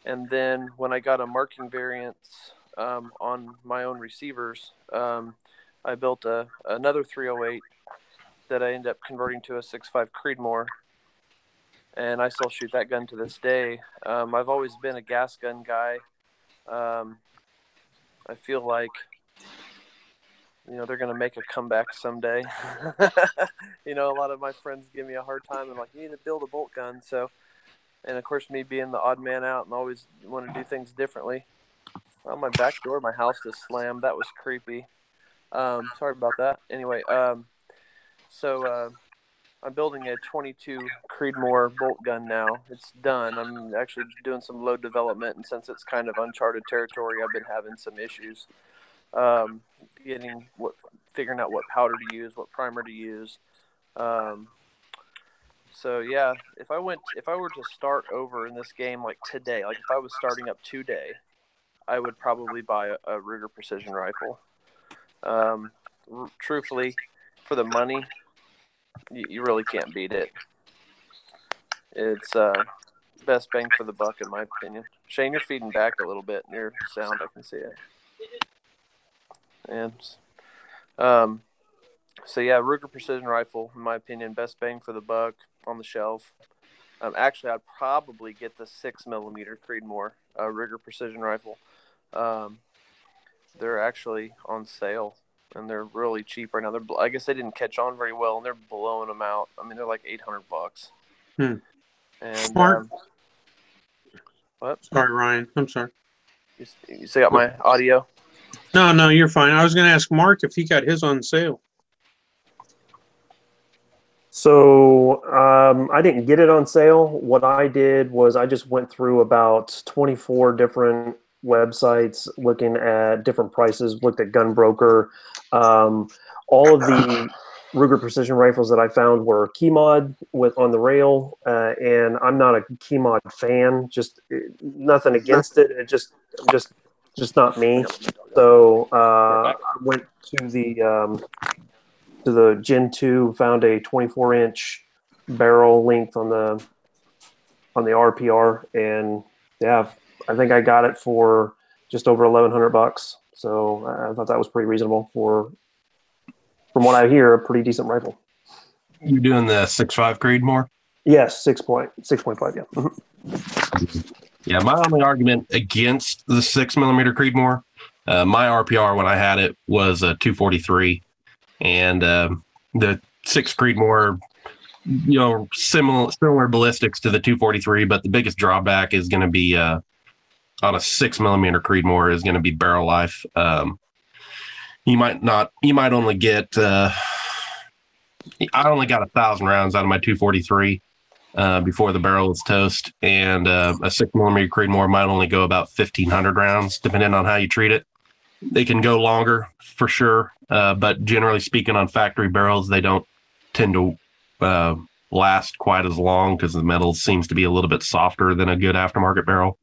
Speaker 6: and then when I got a marking variance on my own receivers, I built another 308 that I ended up converting to a 6.5 Creedmoor, and I still shoot that gun to this day. I've always been a gas gun guy. I feel like, they're going to make a comeback someday. A lot of my friends give me a hard time. I'm like, you need to build a bolt gun. So, and of course, me being the odd man out and always want to do things differently. Well, my back door of my house just slammed. That was creepy. Sorry about that. Anyway, so I'm building a 22 Creedmoor bolt gun now. It's done. I'm actually doing some load development, and since it's kind of uncharted territory, I've been having some issues figuring out what powder to use, what primer to use. So yeah, if I were to start over in this game like today, like if I was starting up today, I would probably buy a Ruger Precision rifle. Truthfully, for the money, you really can't beat it. It's best bang for the buck in my opinion. Shane, you're feeding back a little bit in your sound. I can see it. And so yeah, Ruger Precision Rifle, in my opinion, best bang for the buck on the shelf. Actually, I'd probably get the 6mm Creedmoor Ruger Precision Rifle. They're actually on sale, and they're really cheap right now. I guess they didn't catch on very well, and they're blowing them out. I mean, they're like $800. And
Speaker 1: Smart.
Speaker 6: What?
Speaker 1: Sorry, Ryan. I'm sorry.
Speaker 6: You still got my audio?
Speaker 1: No, you're fine. I was going to ask Mark if he got his on sale.
Speaker 5: So I didn't get it on sale. What I did was I just went through about 24 different websites looking at different prices, looked at Gunbroker. All of the Ruger Precision rifles that I found were key mod on the rail, and I'm not a key mod fan. Just nothing against it. It just not me. So I went to the Gen 2, found a 24-inch barrel length on the RPR, and yeah, I think I got it for just over $1,100. So I thought that was pretty reasonable for, from what I hear, a pretty decent rifle.
Speaker 4: You're doing the 6.5 Creedmoor?
Speaker 5: Yes, 6.5. Yeah.
Speaker 4: Yeah, my only argument against the 6mm Creedmoor, my RPR when I had it was a 243, and the 6 Creedmoor, similar ballistics to the 243, but the biggest drawback is going to be on a 6mm Creedmoor is going to be barrel life. You might only get I only got 1,000 rounds out of my 243 before the barrel is toast, and a 6mm Creedmoor might only go about 1,500 rounds depending on how you treat it. They can go longer for sure, but generally speaking, on factory barrels, they don't tend to last quite as long because the metal seems to be a little bit softer than a good aftermarket barrel.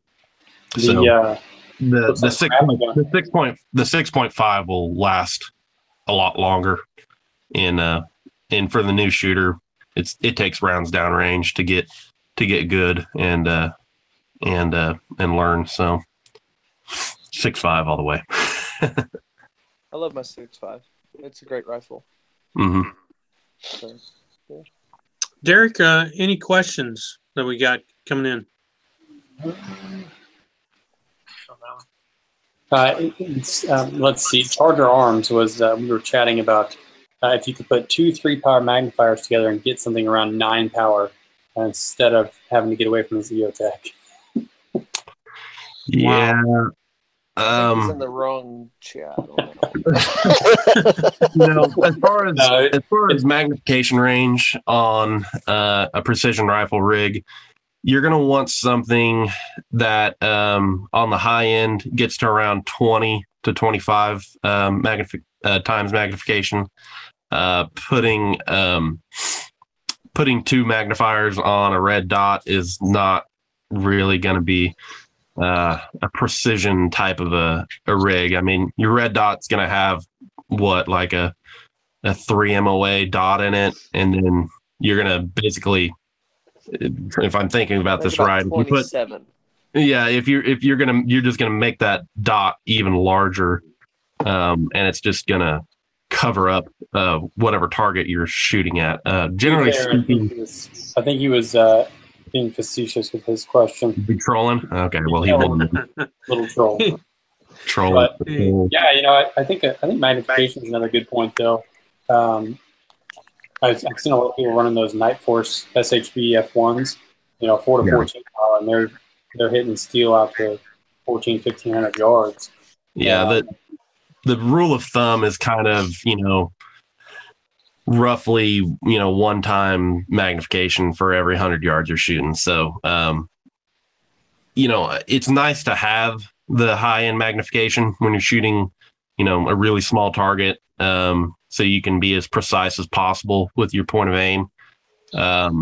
Speaker 4: So the 6.5 will last a lot longer. And for the new shooter, it takes rounds downrange to get good and learn. So 6.5 all the way.
Speaker 6: I love my 6.5. It's a great rifle.
Speaker 4: Mm-hmm.
Speaker 6: So, yeah.
Speaker 1: Derek, any questions that we got coming in?
Speaker 7: Let's see. Charger Arms was we were chatting about if you could put 2 3-power magnifiers together and get something around 9 power instead of having to get away from the Zeotech.
Speaker 4: Yeah.
Speaker 6: I think he's in the wrong chat.
Speaker 4: As far as magnification range on a precision rifle rig, you're going to want something that on the high end gets to around 20 to 25 times magnification. Putting 2 magnifiers on a red dot is not really going to be a precision type of a rig. I mean, your red dot's going to have like a 3 MOA dot in it, and then you're going to basically, if I'm thinking about this right,
Speaker 6: if
Speaker 4: you're just going to make that dot even larger, and it's just going to cover up whatever target you're shooting at. Generally speaking,
Speaker 7: I think he was being facetious with his question.
Speaker 4: Be trolling? Okay, well, he won.
Speaker 7: Little troll. But, yeah, I think magnification is another good point, though. I've seen a lot of people running those Night Force SHB F1s, 4 to 14 power, and they're hitting steel out to 1,500 yards.
Speaker 4: Yeah, the rule of thumb is kind of, roughly, 1 time magnification for every 100 yards you're shooting. So, it's nice to have the high end magnification when you're shooting, a really small target. So you can be as precise as possible with your point of aim. But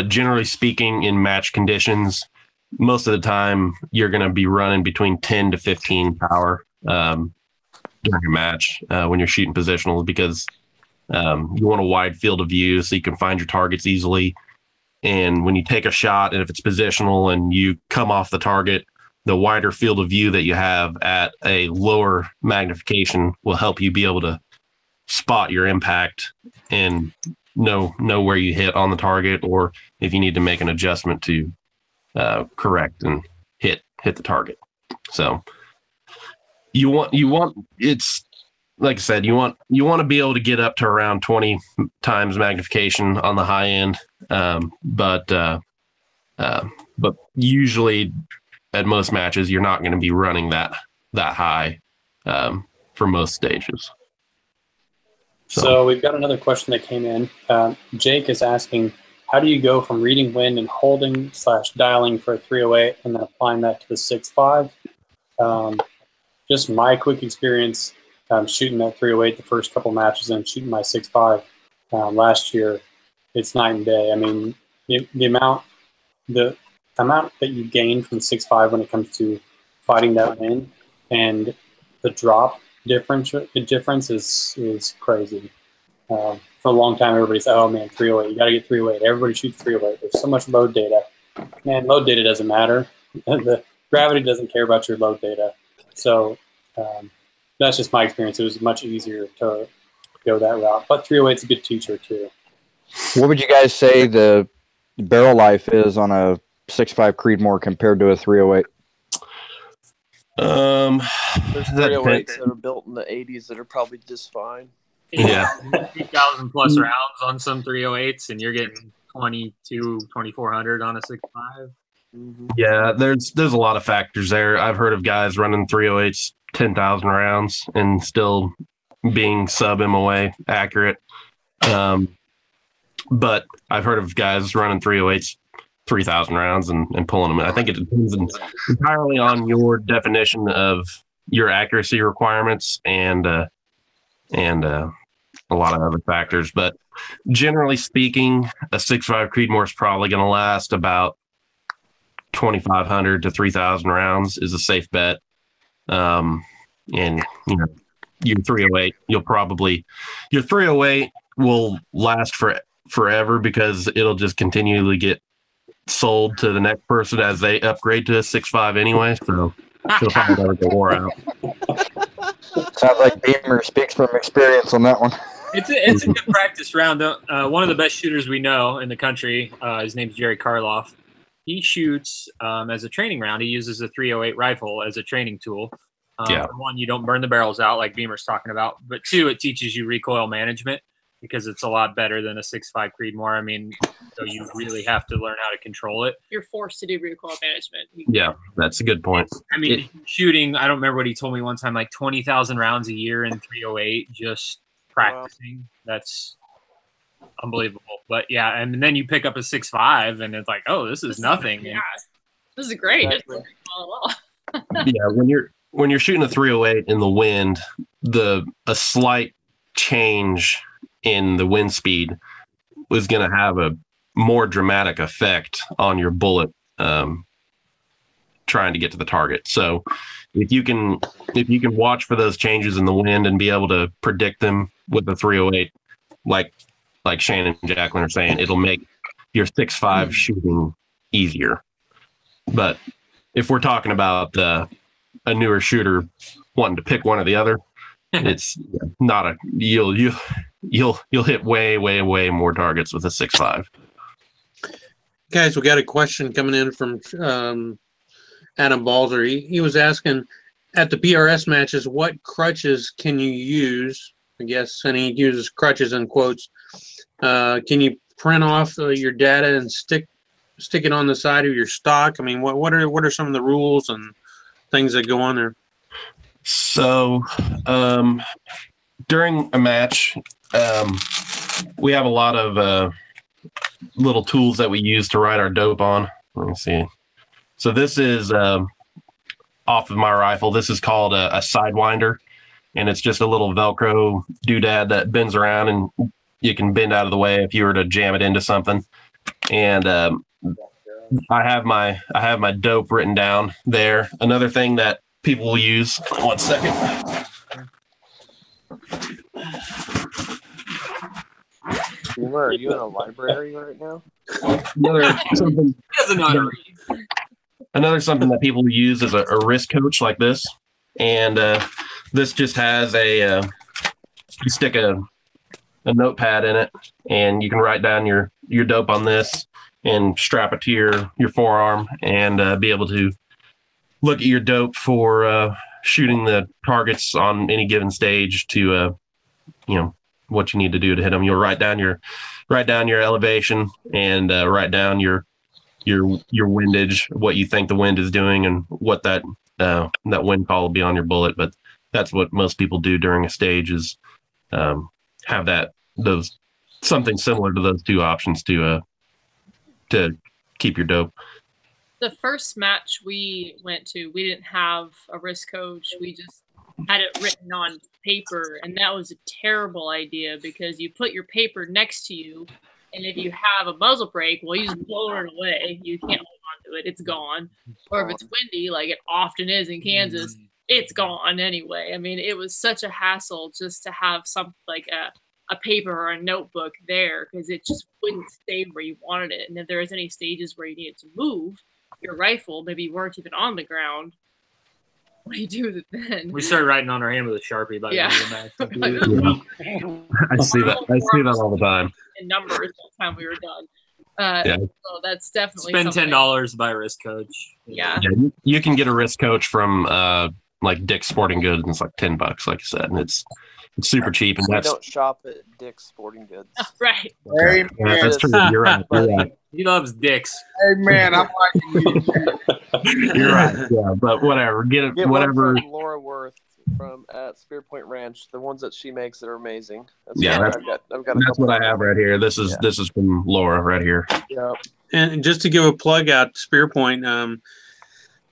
Speaker 4: generally speaking, in match conditions, most of the time you're going to be running between 10 to 15 power during a match when you're shooting positionals, because You want a wide field of view so you can find your targets easily. And when you take a shot, and if it's positional and you come off the target, the wider field of view that you have at a lower magnification will help you be able to spot your impact and know where you hit on the target, or if you need to make an adjustment to correct and hit the target. So you want it's like I said, you want to be able to get up to around 20 times magnification on the high end, but usually at most matches you're not going to be running that high for most stages.
Speaker 7: So we've got another question that came in. Jake is asking, how do you go from reading wind and holding / dialing for a 308 and then applying that to the 6.5? Just my quick experience shooting that 308 the first couple matches and shooting my 6.5 last year, it's night and day. I mean, the amount that you gain from 6.5 when it comes to fighting that wind and the drop difference is crazy. For a long time, everybody said, "Oh man, 308, you got to get 308." Everybody shoots 308. There's so much load data. Man, load data doesn't matter. The gravity doesn't care about your load data. So that's just my experience. It was much easier to go that route. But 308's a good teacher too.
Speaker 2: What would you guys say the barrel life is on a 6.5 Creedmoor compared to a 308?
Speaker 6: There's 308s that are built in the 80s that are probably just fine.
Speaker 4: Yeah.
Speaker 8: 2,000 plus rounds on some 308s, and you're getting 2,400 on a 6.5.
Speaker 6: Mm-hmm.
Speaker 4: Yeah, there's a lot of factors there. I've heard of guys running 308s 10,000 rounds and still being sub MOA accurate. But I've heard of guys running 308s 3,000 rounds and pulling them in. I think it depends entirely on your definition of your accuracy requirements and a lot of other factors. But generally speaking, a 6.5 Creedmoor is probably going to last about 2,500 to 3,000 rounds is a safe bet. And your 308, your 308 will last forever because it'll just continually get sold to the next person as they upgrade to a 6.5 anyway. So it'll probably never go wore out.
Speaker 2: Sounds like Beamer speaks from experience on that one.
Speaker 8: It's a good practice round. One of the best shooters we know in the country, his name's Jerry Karloff. He shoots as a training round. He uses a 308 rifle as a training tool. For one, you don't burn the barrels out like Beamer's talking about. But two, it teaches you recoil management because it's a lot better than a 6.5 Creedmoor. I mean, so you really have to learn how to control it.
Speaker 3: You're forced to do recoil management.
Speaker 4: Yeah, that's a good point.
Speaker 8: I mean, shooting, I don't remember what he told me one time, like 20,000 rounds a year in 308, just practicing. Wow. That's unbelievable. But yeah, and then you pick up a 6.5 and it's like, oh, this is nothing.
Speaker 3: Yeah, this is great.
Speaker 4: Yeah, when you're shooting a 308 in the wind, a slight change in the wind speed was going to have a more dramatic effect on your bullet trying to get to the target. So if you can watch for those changes in the wind and be able to predict them with the 308, like Shannon and Jacqueline are saying, it'll make your 6.5 shooting easier. But if we're talking about a newer shooter wanting to pick one or the other, it's not you'll hit way more targets with a 6.5.
Speaker 1: Guys, we got a question coming in from Adam Balzer. He was asking, at the PRS matches, what crutches can you use? I guess, and he uses crutches in quotes. Can you print off your data and stick it on the side of your stock? I mean, what are some of the rules and things that go on there?
Speaker 4: So during a match, we have a lot of little tools that we use to write our dope on. Let me see. So this is off of my rifle. This is called a Sidewinder, and it's just a little Velcro doodad that bends around, and you can bend out of the way if you were to jam it into something. And I have my dope written down there. Another thing that people will use. 1 second.
Speaker 6: Beamer, are you in a library right now?
Speaker 4: Another something,
Speaker 3: Doesn't know how to read.
Speaker 4: another something that people use is a wrist coach like this, and this just has a you stick a notepad in it, and you can write down your dope on this and strap it to your forearm, and be able to look at your dope for shooting the targets on any given stage to what you need to do to hit them. You'll write down your elevation and write down your windage, what you think the wind is doing, and what that wind call will be on your bullet. But that's what most people do during a stage is have those something similar to those two options to keep your dope.
Speaker 3: The first match we went to, we didn't have a wrist coach. We just had it written on paper, and that was a terrible idea because you put your paper next to you, and if you have a muzzle brake, well, you just blow it away. You can't hold on to it. It's gone. Or if it's windy, like it often is in Kansas, it's gone anyway. I mean, it was such a hassle just to have something like a paper or a notebook there because it just wouldn't stay where you wanted it. And if there was any stages where you needed to move your rifle, maybe you weren't even on the ground, what do you do with it then?
Speaker 8: We started writing on our hand with a Sharpie by the end of the match.
Speaker 4: I see that all the time.
Speaker 3: In numbers by the time we were done. So that's definitely
Speaker 8: spend
Speaker 3: something.
Speaker 8: $10 to buy a wrist coach.
Speaker 3: Yeah.
Speaker 4: You can get a wrist coach from like Dick's Sporting Goods, and it's like $10, like I said, and it's super cheap. And
Speaker 6: We don't shop at Dick's Sporting Goods.
Speaker 3: Right.
Speaker 9: Hey,
Speaker 4: Yeah, that's true. You're right. You're right.
Speaker 8: He loves dicks.
Speaker 9: Hey man, I'm liking you.
Speaker 4: You're right. Yeah, but whatever. Get it.
Speaker 6: Get
Speaker 4: Whatever.
Speaker 6: one from Laura Worth at Spear Point Ranch. The ones that she makes that are amazing. I've got.
Speaker 4: That's
Speaker 6: couple
Speaker 4: what I have right here. This is from Laura right here.
Speaker 6: Yeah.
Speaker 1: And just to give a plug out, Spearpoint,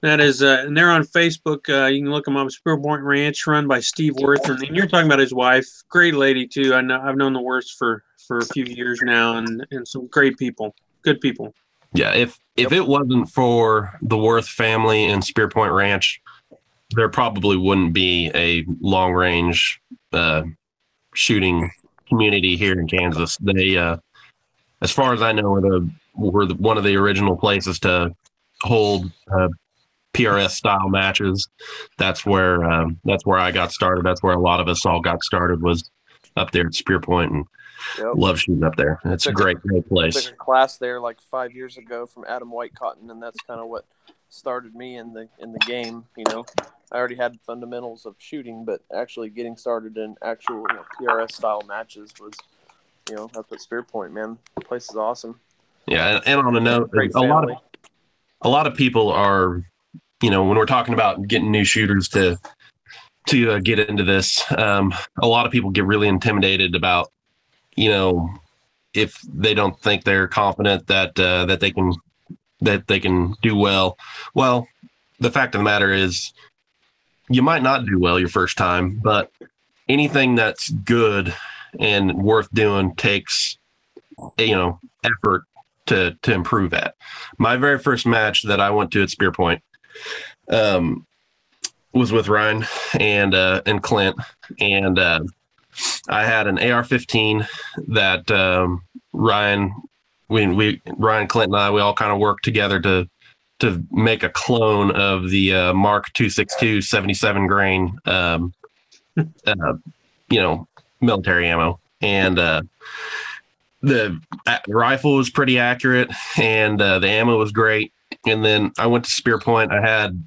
Speaker 1: that is, and they're on Facebook. You can look them up. Spearpoint Ranch, run by Steve Worth, and you're talking about his wife. Great lady too. I've known the Worths for a few years now, and some great people, good people.
Speaker 4: Yeah, if it wasn't for the Worth family and Spearpoint Ranch, there probably wouldn't be a long range shooting community here in Kansas. They, as far as I know, were one of the original places to hold PRS style matches. That's where I got started. That's where a lot of us all got started, was up there at Spearpoint, and love shooting up there. It's a great place.
Speaker 6: Took a class there like 5 years ago from Adam Whitecotton, and that's kind of what started me in the game. You know, I already had fundamentals of shooting, but actually getting started in actual PRS style matches was, that's what Spearpoint, man. The place is awesome.
Speaker 4: Yeah, and on a note, a lot of people are, when we're talking about getting new shooters to get into this, a lot of people get really intimidated about, if they don't think they're confident that they can do well. Well, the fact of the matter is, you might not do well your first time, but anything that's good and worth doing takes, effort to improve at. My very first match that I went to at Spearpoint was with Ryan and Clint, and I had an AR-15 that Ryan, Clint, and I, we all kind of worked together to make a clone of the Mark 262 77 grain, military ammo, and the rifle was pretty accurate, and the ammo was great. And then I went to Spearpoint. I had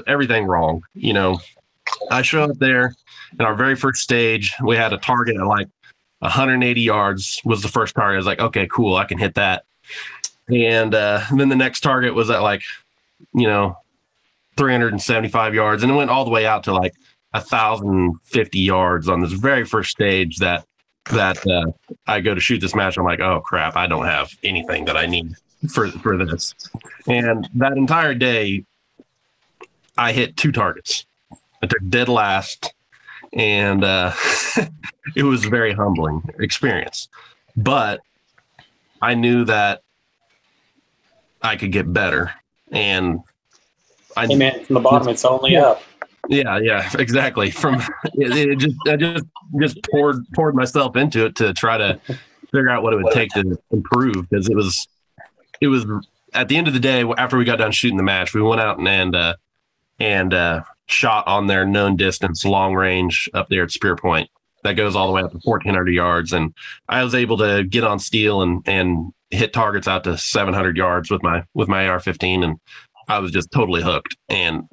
Speaker 4: everything wrong. I showed up there in our very first stage. We had a target at like 180 yards was the first target. I was like, okay, cool, I can hit that. And then the next target was at like, 375 yards, and it went all the way out to like 1,050 yards on this very first stage that I go to shoot this match. I'm like, oh crap, I don't have anything that I need for this. And that entire day, I hit 2 targets. I took dead last, and it was a very humbling experience. But I knew that I could get better, and
Speaker 7: hey man, from the bottom, it's only up.
Speaker 4: Yeah, exactly. From I just poured myself into it to try to figure out what it would take to improve, because it was at the end of the day, after we got done shooting the match, we went out and shot on their known distance long range up there at Spear Point. That goes all the way up to 1,400 yards. And I was able to get on steel and hit targets out to 700 yards with my AR-15. And I was just totally hooked. And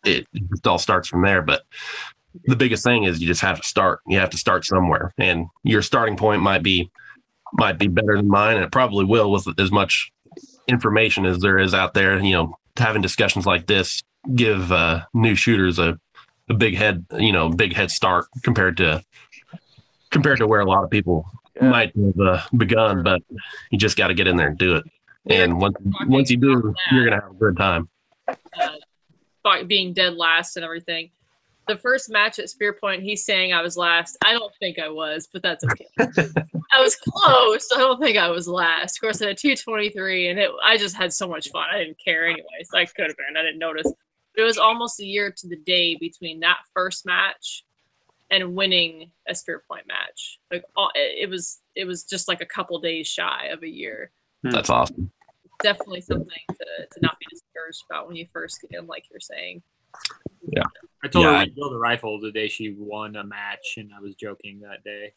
Speaker 4: it all starts from there. But the biggest thing is you just have to start. You have to start somewhere. And your starting point might be better than mine. And it probably will, with as much information as there is out there. You know, having discussions like this give new shooters a big head start compared to where a lot of people might have begun, but you just got to get in there and do it. And once you do, you're going to have a good time.
Speaker 3: Being dead last and everything. The first match at Spear Point, he's saying I was last. I don't think I was, but that's okay. I was close. I don't think I was last. Of course, I had 223, and I just had so much fun. I didn't care anyway, so I could have been. I didn't notice. But it was almost a year to the day between that first match and winning a Spear Point match. Like it was just like a couple days shy of a year.
Speaker 4: That's awesome.
Speaker 3: Definitely something to not be discouraged about when you first get in, like you're saying.
Speaker 4: Yeah.
Speaker 8: I told her to build a rifle the day she won a match, and I was joking that day.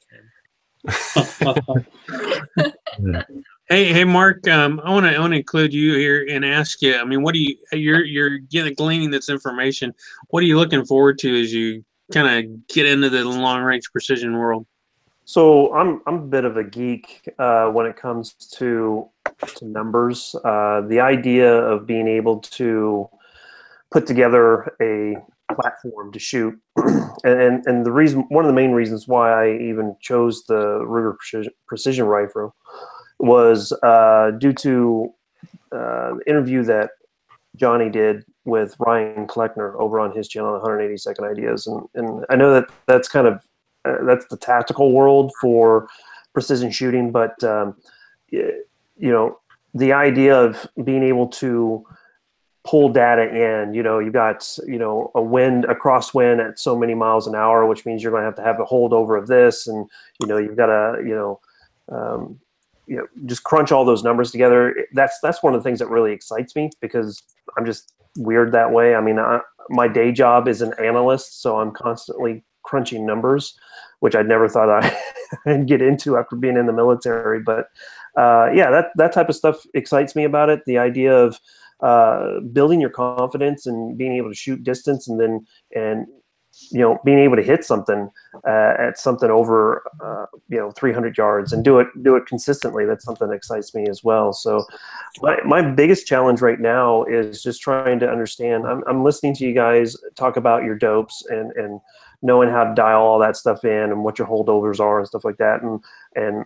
Speaker 1: Hey, Mark. I want to include you here and ask you. I mean, what do you're gleaning this information? What are you looking forward to as you kind of get into the long range precision world?
Speaker 5: So I'm a bit of a geek when it comes to numbers. The idea of being able to put together a platform to shoot, and the reason, one of the main reasons why I even chose the Ruger precision rifle was due to the interview that Johnny did with Ryan Kleckner over on his channel, 180 Second Ideas, and I know that's kind of that's the tactical world for precision shooting, but you know, the idea of being able to pull data in, you know, you've got, you know, a crosswind at so many miles an hour, which means you're going to have a holdover of this, and you know, you've got to just crunch all those numbers together. That's one of the things that really excites me, because I'm just weird that way. I mean, my day job is an analyst, so I'm constantly crunching numbers, which I'd never thought I'd get into after being in the military. But yeah, that type of stuff excites me about it. The idea of building your confidence and being able to shoot distance, and you know, being able to hit something at something over 300 yards and do it consistently. That's something that excites me as well. So my biggest challenge right now is just trying to understand. I'm listening to you guys talk about your dopes and knowing how to dial all that stuff in and what your holdovers are and stuff like that. And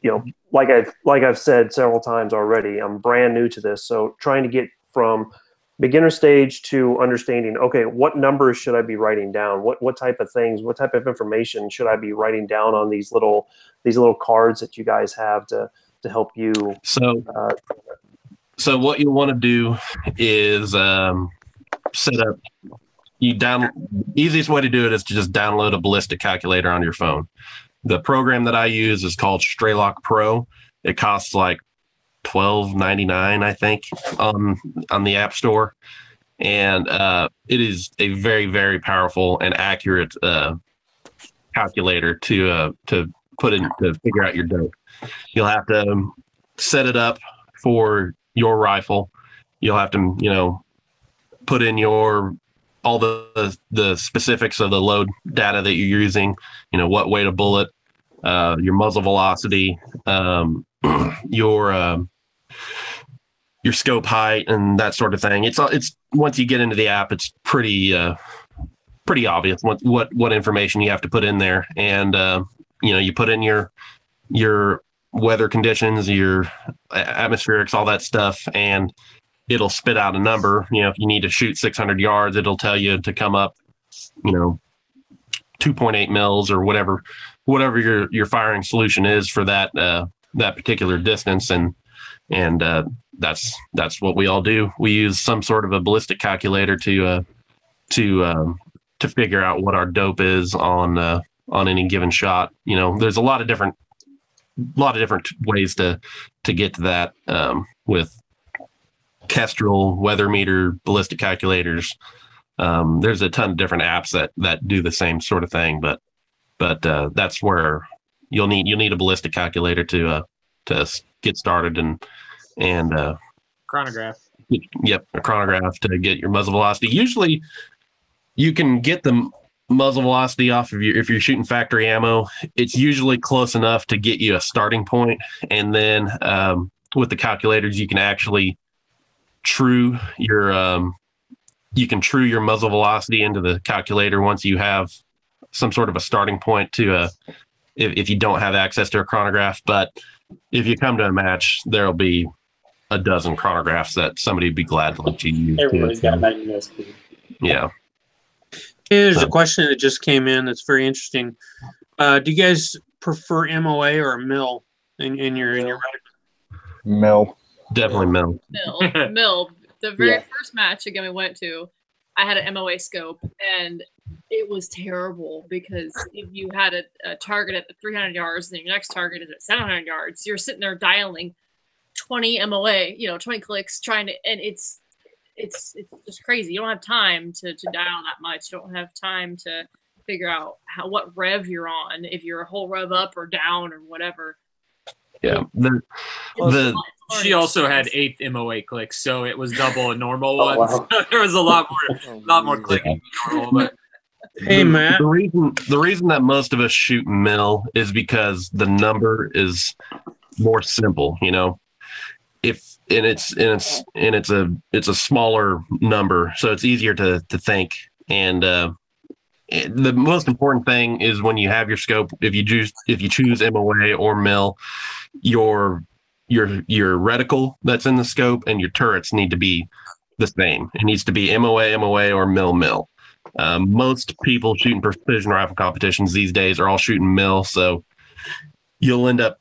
Speaker 5: you know, like I've said several times already, I'm brand new to this. So trying to get from beginner stage to understanding, okay, what numbers should I be writing down? What type of things, what type of information should I be writing down on these little cards that you guys have to help you?
Speaker 4: So what you want to do is set up. Easiest way to do it is to just download a ballistic calculator on your phone. The program that I use is called Straylock Pro. It costs like $12.99, I think, on the App Store, and it is a very, very powerful and accurate calculator to put in to figure out your dope. You'll have to set it up for your rifle. You'll have to, you know, put in all the specifics of the load data that you're using, you know, what weight of bullet, your muzzle velocity, your scope height, and that sort of thing. It's once you get into the app, it's pretty obvious what information you have to put in there. And you know, you put in your weather conditions, your atmospherics, all that stuff, and it'll spit out a number. You know, if you need to shoot 600 yards, it'll tell you to come up, you know, 2.8 mils or whatever your firing solution is for that particular distance. And that's what we all do. We use some sort of a ballistic calculator to figure out what our dope is on any given shot. You know, there's a lot of different lot of different ways to get to that with Kestrel, weather meter, ballistic calculators. There's a ton of different apps that do the same sort of thing, but that's where you'll need a ballistic calculator to get started and
Speaker 8: Chronograph.
Speaker 4: Yep, a chronograph to get your muzzle velocity. Usually, you can get the muzzle velocity off of if you're shooting factory ammo. It's usually close enough to get you a starting point, and then with the calculators, you can actually true your muzzle velocity into the calculator once you have some sort of a starting point to if you don't have access to a chronograph. But if you come to a match, there'll be a dozen chronographs that somebody would be glad to let you use.
Speaker 7: Everybody's got 90 speed.
Speaker 4: Yeah.
Speaker 1: There's a question that just came in that's very interesting. Do you guys prefer MOA or mill in your
Speaker 2: Mill.
Speaker 4: Definitely mill.
Speaker 3: Mill. The very first match again we went to, I had an MOA scope, and it was terrible because if you had a target at the 300 yards, and your next target is at 700 yards, you're sitting there dialing 20 MOA, 20 clicks, trying to, and it's just crazy. You don't have time to dial that much. You don't have time to figure out what rev you're on, if you're a whole rev up or down or whatever.
Speaker 4: Yeah.
Speaker 8: She also had 8 MOA clicks, so it was double a normal one.
Speaker 7: Wow.
Speaker 8: So there was a lot more clicking than normal. But
Speaker 1: Hey, Matt.
Speaker 4: The reason that most of us shoot mill is because the number is more simple, it's a smaller number, so it's easier to think. And the most important thing is when you have your scope, if you choose MOA or mill, your reticle that's in the scope and your turrets need to be the same. It needs to be MOA or mill. Most people shooting precision rifle competitions these days are all shooting mill, so you'll end up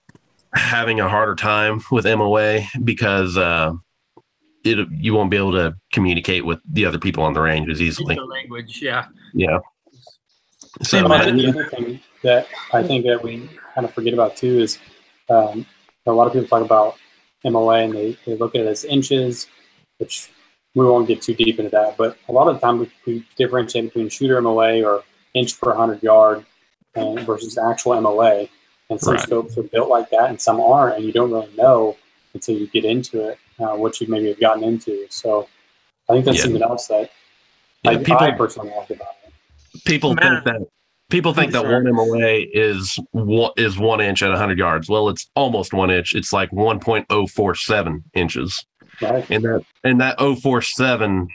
Speaker 4: having a harder time with MOA because you won't be able to communicate with the other people on the range as easily.
Speaker 8: the language, yeah.
Speaker 1: Hey,
Speaker 4: So
Speaker 1: Matt,
Speaker 7: The other thing that I think that we kind of forget about too is a lot of people talk about MOA and they look at it as inches, which we won't get too deep into that. But a lot of the time we differentiate between shooter MOA or inch per 100 yard versus actual MOA. And some scopes are built like that and some aren't, and you don't really know until you get into it, what you maybe have gotten into. So I think that's something else that I personally like about it.
Speaker 4: People think that one MOA is 1 inch at 100 yards. Well, it's almost 1 inch. It's like 1.047 inches.
Speaker 7: Right.
Speaker 4: And that 047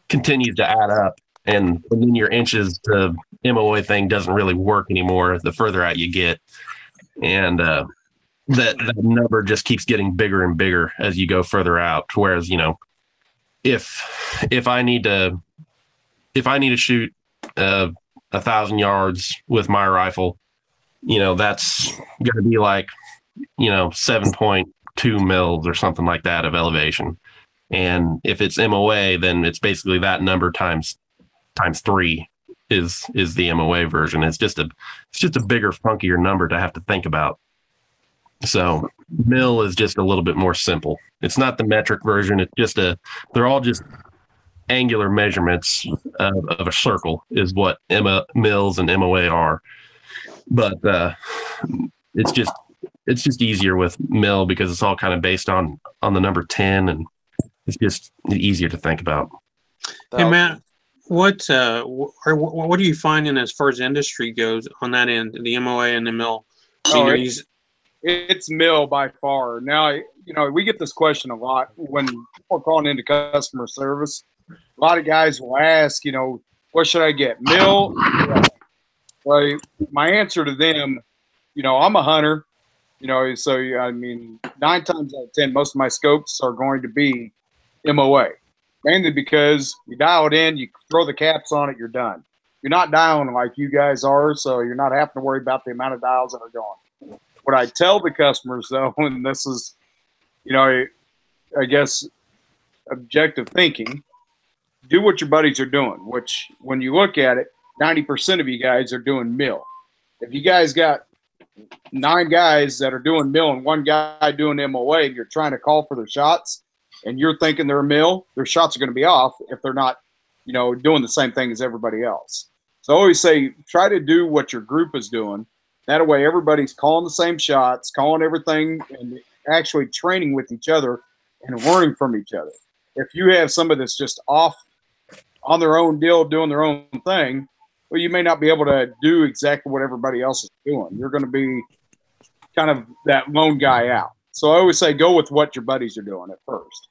Speaker 4: continues to add up. And then your inches to MOA thing doesn't really work anymore the further out you get. And that number just keeps getting bigger and bigger as you go further out. Whereas, if I need to shoot 1,000 yards with my rifle, that's going to be like 7.2 mils or something like that of elevation. And if it's MOA, then it's basically that number times 3 is the MOA version. It's just a bigger, funkier number to have to think about. So mil is just a little bit more simple. It's not the metric version. It's just they're all just angular measurements of a circle is what mils and MOA are. But it's just easier with mil because it's all kind of based on the number 10, and it's just easier to think about.
Speaker 1: Hey, Matt, what are you finding as far as industry goes on that end, the MOA and the mill?
Speaker 9: It's mill by far. Now, we get this question a lot when people are calling into customer service. A lot of guys will ask, what should I get, mill? Well, my answer to them, I'm a hunter, so 9 times out of 10, most of my scopes are going to be MOA, mainly because you dial it in, you throw the caps on it, you're done. You're not dialing like you guys are, so you're not having to worry about the amount of dials that are going. What I tell the customers, though, and this is, I guess, objective thinking, do what your buddies are doing, which when you look at it, 90% of you guys are doing mill. If you guys got 9 guys that are doing mill and 1 guy doing MOA, and you're trying to call for their shots, and you're thinking they're mill, their shots are going to be off if they're not, doing the same thing as everybody else. So I always say, try to do what your group is doing. That way, everybody's calling the same shots, calling everything, and actually training with each other and learning from each other. If you have somebody that's just off on their own deal, doing their own thing, well, you may not be able to do exactly what everybody else is doing. You're going to be kind of that lone guy out. So I always say, go with what your buddies are doing at first.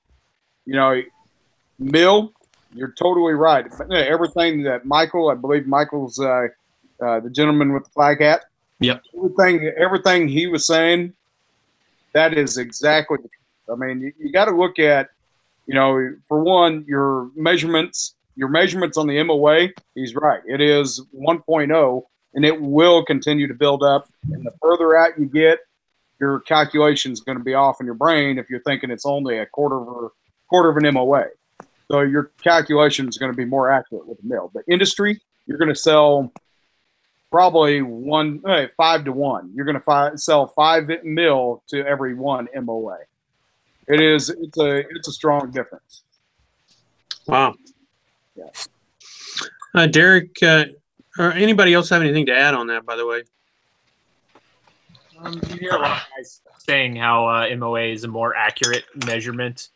Speaker 9: Mill, you're totally right. Everything that I believe Michael's the gentleman with the flag hat.
Speaker 4: Yep.
Speaker 9: Everything he was saying, that is exactly. I mean, you got to look at, for one, your measurements on the MOA. He's right. It is 1.0, and it will continue to build up. And the further out you get, your calculation is going to be off in your brain if you're thinking it's only a quarter of an MOA. So your calculation is going to be more accurate with the mill. But industry, you're going to sell probably 5 to 1. You're going to sell 5 mil to every 1 MOA. It's a strong difference.
Speaker 1: Wow.
Speaker 9: Yeah.
Speaker 1: Derek, or anybody else have anything to add on that, by the way?
Speaker 8: You hear a lot of guys saying how MOA is a more accurate measurement.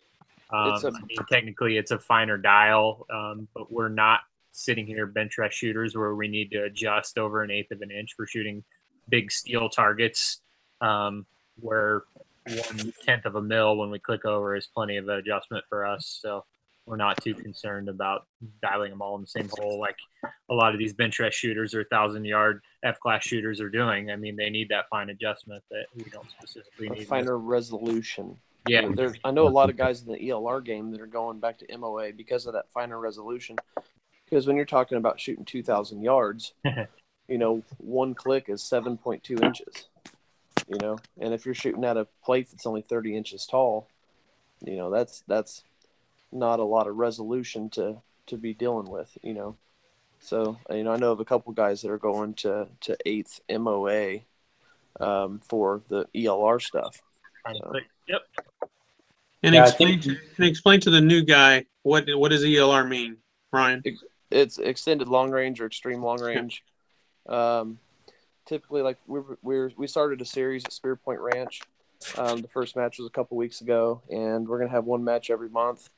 Speaker 8: Technically, it's a finer dial, but we're not sitting here bench rest shooters where we need to adjust over 1/8 of an inch for shooting big steel targets, where 1/10 of a mil when we click over is plenty of adjustment for us. So we're not too concerned about dialing them all in the same hole like a lot of these bench rest shooters or 1,000-yard F-class shooters are doing. I mean, they need that fine adjustment that we don't specifically need.
Speaker 6: Finer resolution.
Speaker 8: Yeah.
Speaker 6: I know a lot of guys in the ELR game that are going back to MOA because of that finer resolution. Because when you're talking about shooting 2,000 yards, 1 click is 7.2 inches. And if you're shooting at a plate that's only 30 inches tall, that's not a lot of resolution to be dealing with. So I know of a couple guys that are going to 8th MOA for the ELR stuff. So.
Speaker 8: Yep.
Speaker 1: And explain to the new guy what does ELR mean, Ryan?
Speaker 6: It's extended long range or extreme long range. Typically, like we started a series at Spear Point Ranch. The first match was a couple weeks ago, and we're gonna have 1 match every month.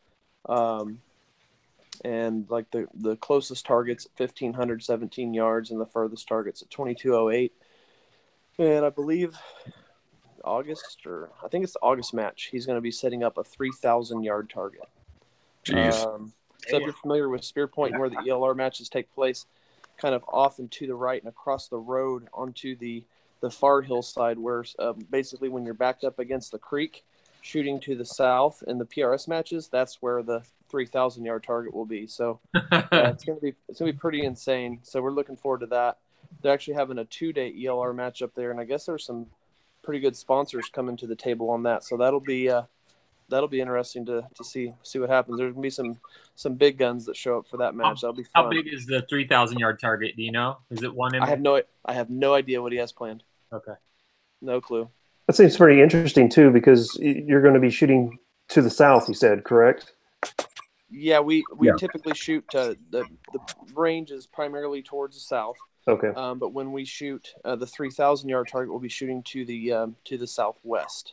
Speaker 6: And like the closest target's at 1,517 yards, and the furthest target's at 2,208. And I believe I think it's the August match, he's going to be setting up a 3,000-yard target.
Speaker 4: Jeez.
Speaker 6: So if you're familiar with Spear Point and where the ELR matches take place, kind of off and to the right and across the road onto the far hillside where basically when you're backed up against the creek, shooting to the south in the PRS matches, that's where the 3,000-yard target will be. So it's gonna be pretty insane. So we're looking forward to that. They're actually having a 2-day ELR match up there, and I guess there's some pretty good sponsors coming to the table on that. So that'll be interesting to see what happens. There's gonna be some big guns that show up for that match. That'll be fun.
Speaker 8: How big is the 3,000-yard target? Do you know? Is it 1
Speaker 6: I have no idea what he has planned.
Speaker 8: Okay.
Speaker 6: No clue.
Speaker 5: That seems pretty interesting too, because you're going to be shooting to the south. You said, correct?
Speaker 6: Yeah, we typically shoot the range is primarily towards the south.
Speaker 5: Okay.
Speaker 6: But when we shoot the 3,000-yard target, we'll be shooting to the southwest.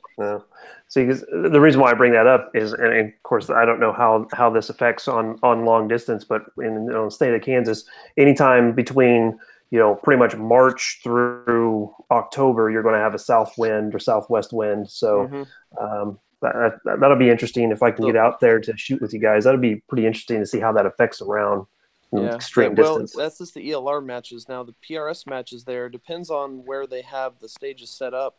Speaker 5: See, the reason why I bring that up is, and of course, I don't know how this affects on long distance, but in the state of Kansas, anytime between pretty much March through October, you're going to have a south wind or southwest wind. So that'll be interesting if I can get out there to shoot with you guys. That'll be pretty interesting to see how that affects around extreme distance.
Speaker 6: Well, that's just the ELR matches. Now the PRS matches there depends on where they have the stages set up,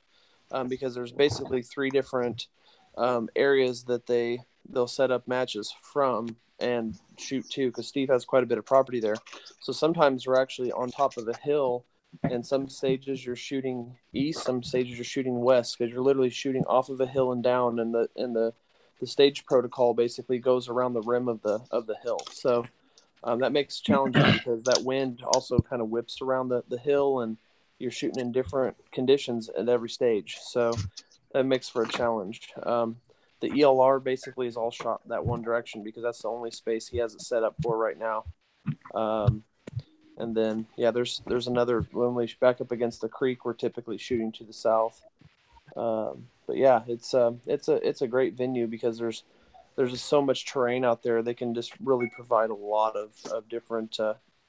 Speaker 6: because there's basically 3 different areas that they'll set up matches from and shoot to, because Steve has quite a bit of property there. So sometimes we're actually on top of a hill, and some stages you're shooting east, some stages you're shooting west, because you're literally shooting off of a hill and down, and the stage protocol basically goes around the rim of the hill. So that makes it challenging because that wind also kind of whips around the hill, and you're shooting in different conditions at every stage. So that makes for a challenge. The ELR basically is all shot that one direction because that's the only space he has it set up for right now. And then, yeah, there's another, when we back up against the creek, we're typically shooting to the south. But yeah, it's a great venue because there's just so much terrain out there. They can just really provide a lot of different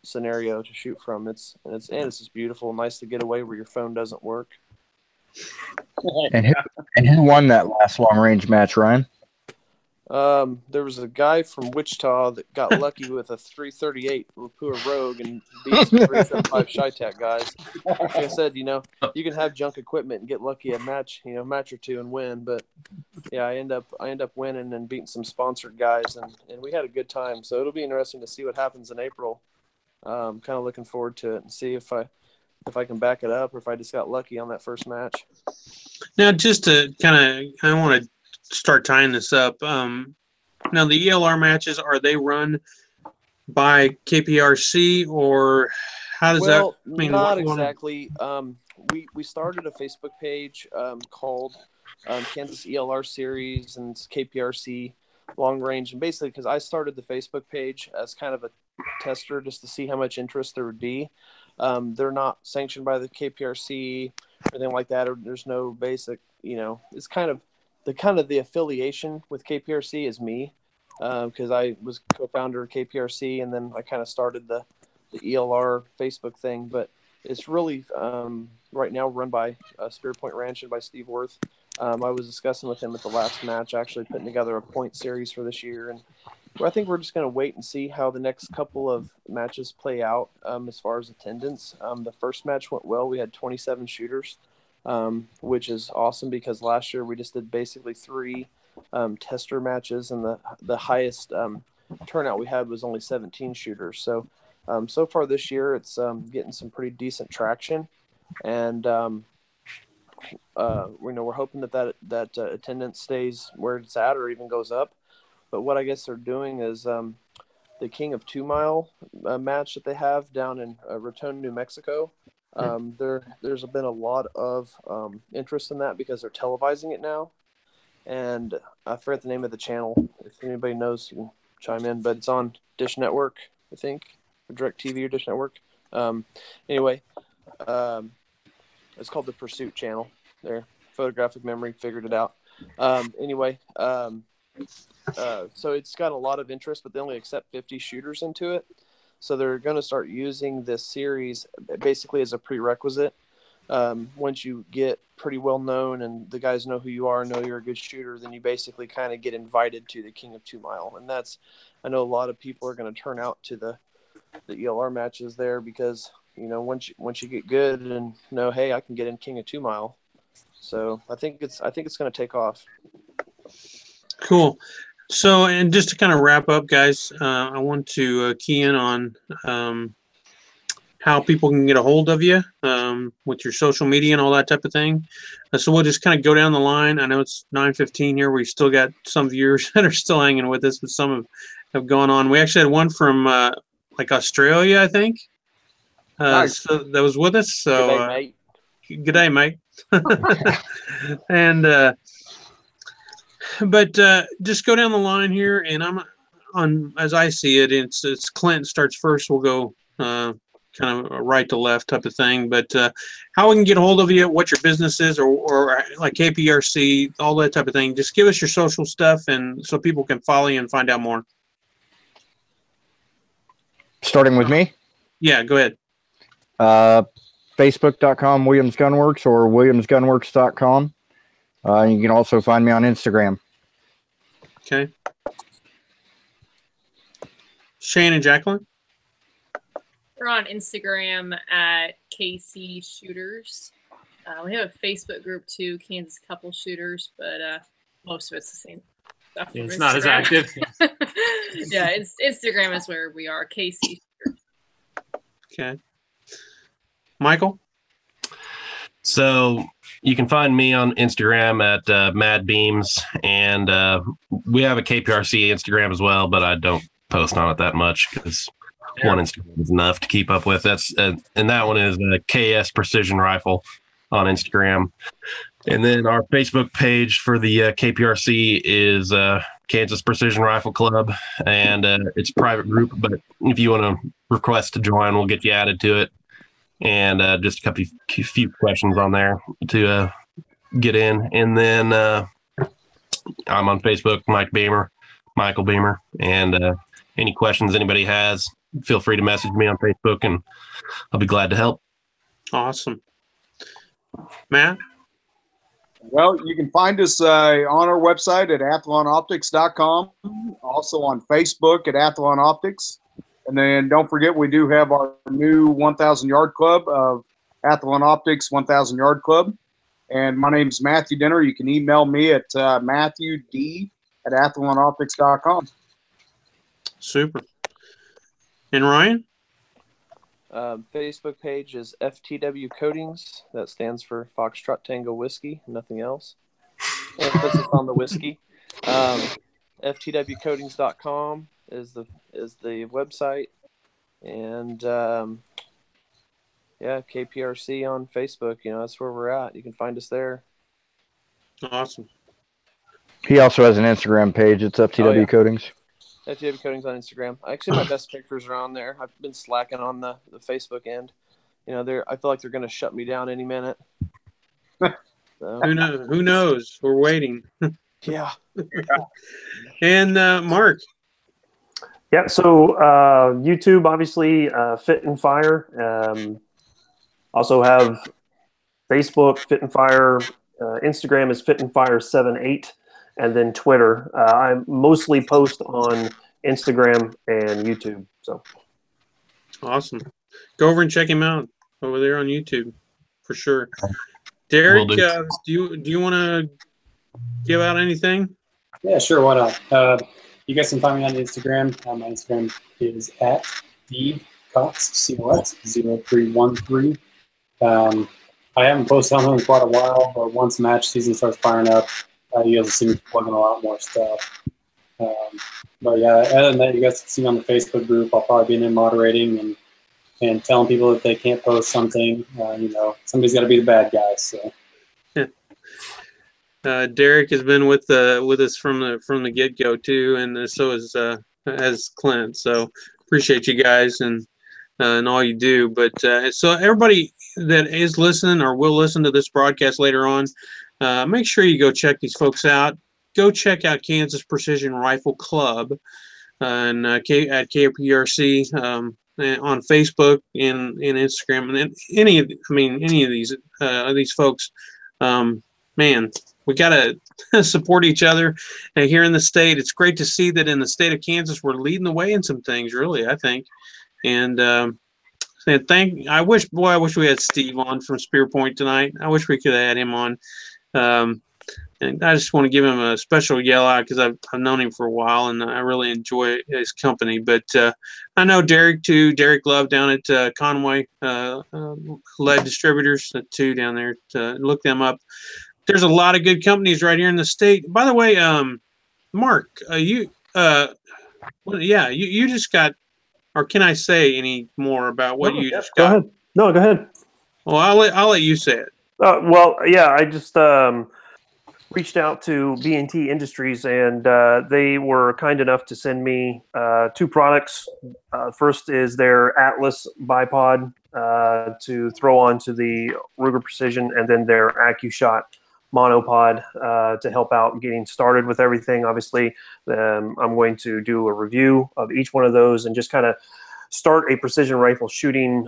Speaker 6: scenario to shoot from. It's just beautiful, nice to get away where your phone doesn't work.
Speaker 2: And who won that last long range match, Ryan?
Speaker 6: There was a guy from Wichita that got lucky with a 338 Lapua Rogue and beat some 375 Chi-Tac guys. Like I said, you can have junk equipment and get lucky a match or two and win. But yeah, I end up winning and beating some sponsored guys, and we had a good time. So it'll be interesting to see what happens in April. Kind of looking forward to it and see if I can back it up or if I just got lucky on that first match.
Speaker 1: Now, just to I want to start tying this up. Now, the ELR matches, are they run by KPRC or how does that? I mean,
Speaker 6: not exactly. We started a Facebook page called Kansas ELR Series and KPRC Long Range, and basically because I started the Facebook page as kind of a tester just to see how much interest there would be. They're not sanctioned by the KPRC or anything like that, or there's no basic, it's kind of the affiliation with KPRC is me, because I was co-founder of KPRC, and then I kind of started the ELR Facebook thing. But it's really right now run by Spirit Point Ranch and by Steve Worth. I was discussing with him at the last match, actually putting together a point series for this year, and I think we're just going to wait and see how the next couple of matches play out as far as attendance. The first match went well. We had 27 shooters, which is awesome because last year we just did basically 3 tester matches, and the highest turnout we had was only 17 shooters. So so far this year it's getting some pretty decent traction, and we're hoping that attendance stays where it's at or even goes up. But what I guess they're doing is the King of 2 Mile match that they have down in Raton, New Mexico. There's been a lot of interest in that because they're televising it now. And I forget the name of the channel. If anybody knows, you can chime in. But it's on Dish Network, I think, or DirecTV or Dish Network. Anyway, it's called the Pursuit Channel. Their photographic memory figured it out. So it's got a lot of interest, but they only accept 50 shooters into it. So they're going to start using this series basically as a prerequisite. Once you get pretty well known and the guys know who you are, know you're a good shooter, then you basically kind of get invited to the King of 2 Mile. And I know a lot of people are going to turn out to the ELR matches there because, once you get good and know, hey, I can get in King of 2 Mile. So I think it's going to take off.
Speaker 1: Cool. So, and just to kind of wrap up, guys, I want to key in on how people can get a hold of you with your social media and all that type of thing. So we'll just kind of go down the line. I know it's 9:15 here. We still got some viewers that are still hanging with us, but some have gone on. We actually had one from like Australia, I think.
Speaker 9: Nice.
Speaker 1: So that was with us. So
Speaker 6: Good day, mate.
Speaker 1: Good day, mate. And but just go down the line here, and I'm on, as I see it, it's Clint starts first. We'll go kind of right to left type of thing. But how we can get a hold of you, what your business is, or like KPRC, all that type of thing. Just give us your social stuff, and so people can follow you and find out more.
Speaker 2: Starting with me?
Speaker 1: Yeah, go ahead.
Speaker 2: Facebook.com Williams Gunworks or WilliamsGunworks.com. You can also find me on Instagram.
Speaker 1: Okay. Shane and Jacqueline?
Speaker 3: We're on Instagram at KC Shooters. We have a Facebook group too, Kansas Couple Shooters, but most of it's the same stuff.
Speaker 8: Yeah, it's not as active.
Speaker 3: Yeah, Instagram is where we are, KC Shooters.
Speaker 1: Okay. Michael?
Speaker 4: So you can find me on Instagram at Mad Beams, and we have a KPRC Instagram as well, but I don't post on it that much because one Instagram is enough to keep up with. That's and that one is KS Precision Rifle on Instagram. And then our Facebook page for the KPRC is Kansas Precision Rifle Club, and it's a private group. But if you want to request to join, we'll get you added to it. And just a few questions on there to get in. And then I'm on Facebook, Michael Beamer. And any questions anybody has, feel free to message me on Facebook, and I'll be glad to help.
Speaker 1: Awesome. Matt?
Speaker 9: Well, you can find us on our website at athlonoptics.com, also on Facebook at Athlon Optics. And then don't forget, we do have our new 1,000 Yard Club of Athlon Optics 1,000 Yard Club. And my name is Matthew Dinner. You can email me at matthewd@athlonoptics.com.
Speaker 1: Super. And Ryan?
Speaker 6: Facebook page is FTW Coatings. That stands for Foxtrot Tango Whiskey, nothing else. Emphasis on the whiskey. FTWcoatings.com is the website, and KPRC on Facebook. That's where we're at. You can find us there.
Speaker 1: Awesome.
Speaker 2: He also has an Instagram page. It's FTW Coatings.
Speaker 6: FTW Coatings on Instagram. Actually, my best pictures are on there. I've been slacking on the Facebook end. I feel like they're going to shut me down any minute. So.
Speaker 1: Who knows? We're waiting.
Speaker 6: Yeah.
Speaker 1: And Mark?
Speaker 5: Yeah, so YouTube, obviously, Fit and Fire. Also have Facebook, Fit and Fire. Instagram is Fit and Fire 78. And then Twitter. I mostly post on Instagram and YouTube. So
Speaker 1: awesome. Go over and check him out over there on YouTube for sure. Derek, do you want to give out anything?
Speaker 7: Yeah, sure. Why not? You guys can find me on Instagram. My Instagram is at @thecox0313. I haven't posted on them in quite a while, but once match season starts firing up, you guys will see me plugging a lot more stuff. But yeah, other than that, you guys can see me on the Facebook group. I'll probably be in there moderating and telling people if they can't post something. Somebody's got to be the bad guy. So.
Speaker 1: Derek has been with us from the get go too, and so has Clint. So appreciate you guys and all you do. But so everybody that is listening or will listen to this broadcast later on, make sure you go check these folks out. Go check out Kansas Precision Rifle Club and at KPRC on Facebook and Instagram, and any of these folks. Man, we gotta support each other here in the state. It's great to see that in the state of Kansas we're leading the way in some things. Really, I think, and I wish we had Steve on from Spear Point tonight. I wish we could have had him on. And I just want to give him a special yell out because I've known him for a while and I really enjoy his company. But I know Derek too. Derek Love down at Conway Lead Distributors too down there. Look them up. There's a lot of good companies right here in the state. By the way, Mark, you just got, or can I say any more about what you just got?
Speaker 5: Go ahead. No, go ahead.
Speaker 1: Well, I'll let you say it.
Speaker 5: I just reached out to B&T Industries, and they were kind enough to send me 2 products. First is their Atlas bipod to throw onto the Ruger Precision, and then their AccuShot monopod to help out getting started with everything. Obviously, I'm going to do a review of each one of those and just kind of start a precision rifle shooting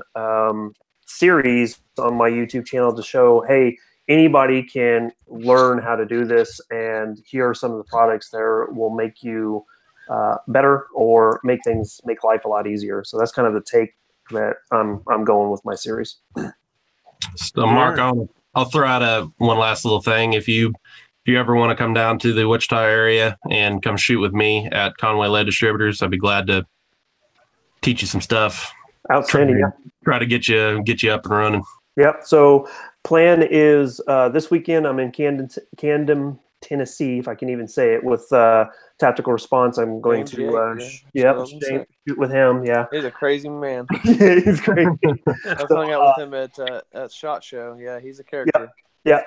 Speaker 5: series on my YouTube channel to show, hey, anybody can learn how to do this, and here are some of the products that will make you better or make life a lot easier. So that's kind of the take that I'm going with my series.
Speaker 4: So Mark, I'll throw out one last little thing. If you ever want to come down to the Wichita area and come shoot with me at Conway Lead Distributors, I'd be glad to teach you some stuff.
Speaker 5: Outstanding.
Speaker 4: Try to get you up and running.
Speaker 5: Yep. So plan is this weekend I'm in Camden, Tennessee, if I can even say it, with tactical response. I'm going to shoot with him. Yeah,
Speaker 6: he's a crazy man.
Speaker 5: He's crazy.
Speaker 6: I've hung out with him at SHOT Show. Yeah, he's a character.
Speaker 5: Yeah,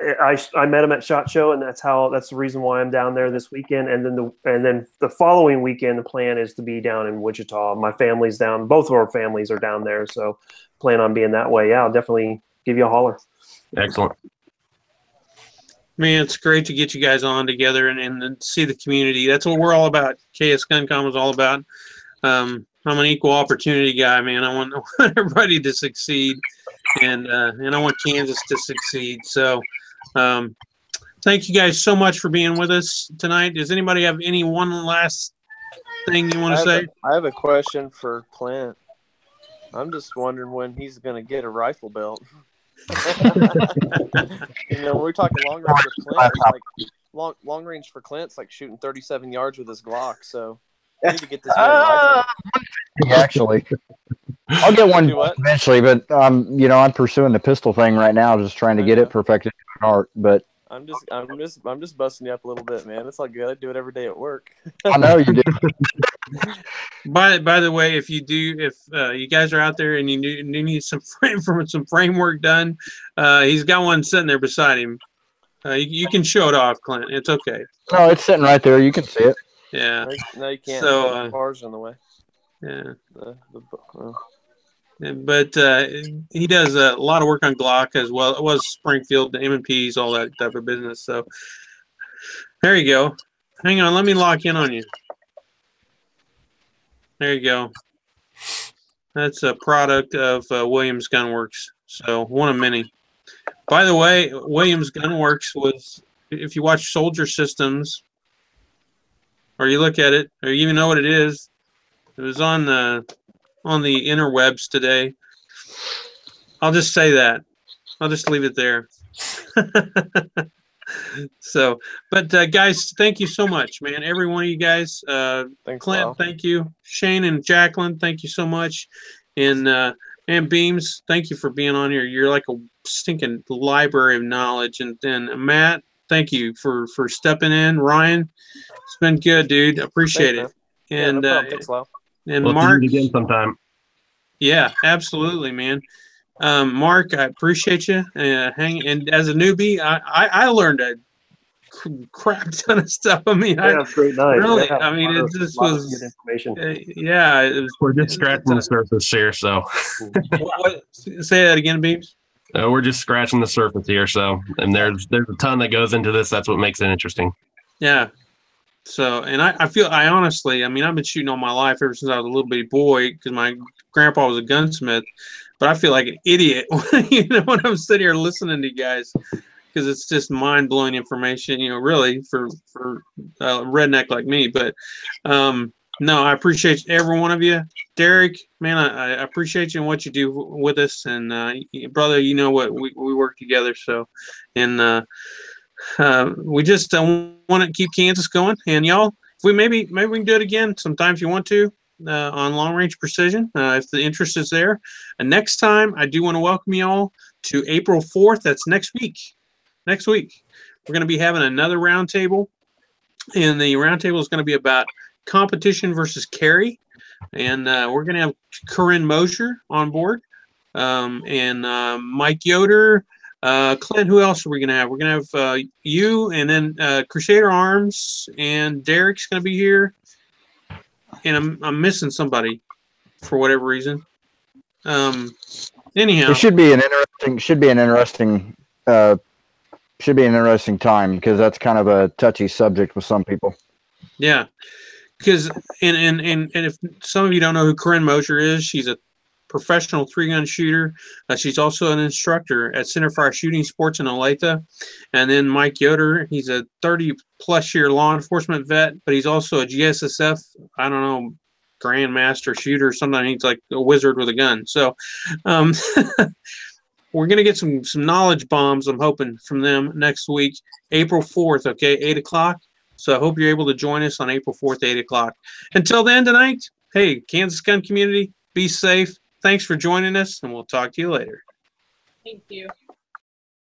Speaker 5: I met him at SHOT Show, and that's the reason why I'm down there this weekend. And then the following weekend, the plan is to be down in Wichita. My family's down. Both of our families are down there, so plan on being that way. Yeah, I'll definitely give you a holler.
Speaker 4: Excellent.
Speaker 1: Man, it's great to get you guys on together and see the community. That's what we're all about. KS GunCon is all about. I'm an equal opportunity guy, man. I want everybody to succeed, and I want Kansas to succeed. So, thank you guys so much for being with us tonight. Does anybody have one last thing you want to say?
Speaker 6: I have a question for Clint. I'm just wondering when he's going to get a rifle belt. When we're talking long range with Clint, it's like long range for Clint's like shooting 37 yards with his Glock. So I need to get this man a rifle.
Speaker 2: Actually, I'll get one eventually, but I'm pursuing the pistol thing right now, just trying to get it perfected in art. But
Speaker 6: I'm just busting you up a little bit, man. It's all good. I do it every day at work.
Speaker 2: I know you do.
Speaker 1: By the way, if you guys are out there and you need some framework done, he's got one sitting there beside him. You can show it off, Clint. It's okay.
Speaker 2: No, it's sitting right there. You can see it.
Speaker 1: Yeah.
Speaker 6: No, you can't.
Speaker 1: So
Speaker 6: bars in the way.
Speaker 1: Yeah. But he does a lot of work on Glock as well. It was Springfield, the M&Ps, all that type of business. So there you go. Hang on, let me lock in on you. There you go. That's a product of Williams Gunworks. So one of many. By the way, Williams Gunworks was, if you watch Soldier Systems, or you look at it, or you even know what it is, it was on the interwebs today. I'll just say that. I'll just leave it there. So, but guys, thank you so much, man. Every one of you guys.
Speaker 6: Thanks,
Speaker 1: Clint,
Speaker 6: Lyle.
Speaker 1: thank you. Shane and Jacqueline, thank you so much. And Beams, thank you for being on here. You're like a stinking library of knowledge. And then Matt, thank you for stepping in. Ryan, it's been good, dude. Appreciate it.
Speaker 6: Man.
Speaker 1: And
Speaker 6: no problem. Thanks, Lyle.
Speaker 1: And
Speaker 4: We'll
Speaker 1: Mark,
Speaker 4: do it again sometime.
Speaker 1: yeah, absolutely, man. Mark, I appreciate you. And as a newbie, I learned a crap ton of stuff. I mean,
Speaker 5: Yeah, it's great night.
Speaker 1: really,
Speaker 5: Yeah,
Speaker 1: I mean, it just was
Speaker 5: good information.
Speaker 1: yeah. It was,
Speaker 4: We're just scratching the surface here, so.
Speaker 1: Say that again, Beams.
Speaker 4: We're just scratching the surface here, so, and there's a ton that goes into this. That's what makes it interesting.
Speaker 1: Yeah. So, and I honestly, I mean, I've been shooting all my life ever since I was a little bitty boy because my grandpa was a gunsmith. But I feel like an idiot when I'm sitting here listening to you guys, because it's just mind-blowing information, really for a redneck like me. But no, I appreciate every one of you. Derek, man, I appreciate you and what you do with us. And brother, what we work together. So, and we just want to keep Kansas going. And y'all, maybe we can do it again sometime if you want to. On long range precision, if the interest is there. And next time, I do want to welcome you all to April 4th. That's next week. Next week, we're going to be having another roundtable, and the roundtable is going to be about competition versus carry. And we're going to have Corinne Mosher on board, and Mike Yoder. Clint, who else are we going to have? We're going to have you, and then Crusader Arms, and Derek's going to be here. And I'm missing somebody for whatever reason. Anyhow,
Speaker 2: it should be an interesting time because that's kind of a touchy subject with some people.
Speaker 1: Yeah, because and if some of you don't know who Corinne Mosher is, she's a professional 3-gun shooter. She's also an instructor at Centerfire Shooting Sports in Olathe. And then Mike Yoder, he's a 30-plus year law enforcement vet, but he's also a GSSF, I don't know, grandmaster shooter. Sometimes he's like a wizard with a gun. So we're going to get some knowledge bombs, I'm hoping, from them next week, April 4th, okay, 8 o'clock. So I hope you're able to join us on April 4th, 8 o'clock. Until then tonight, hey, Kansas Gun Community, be safe. Thanks for joining us, and we'll talk to you later.
Speaker 3: Thank you.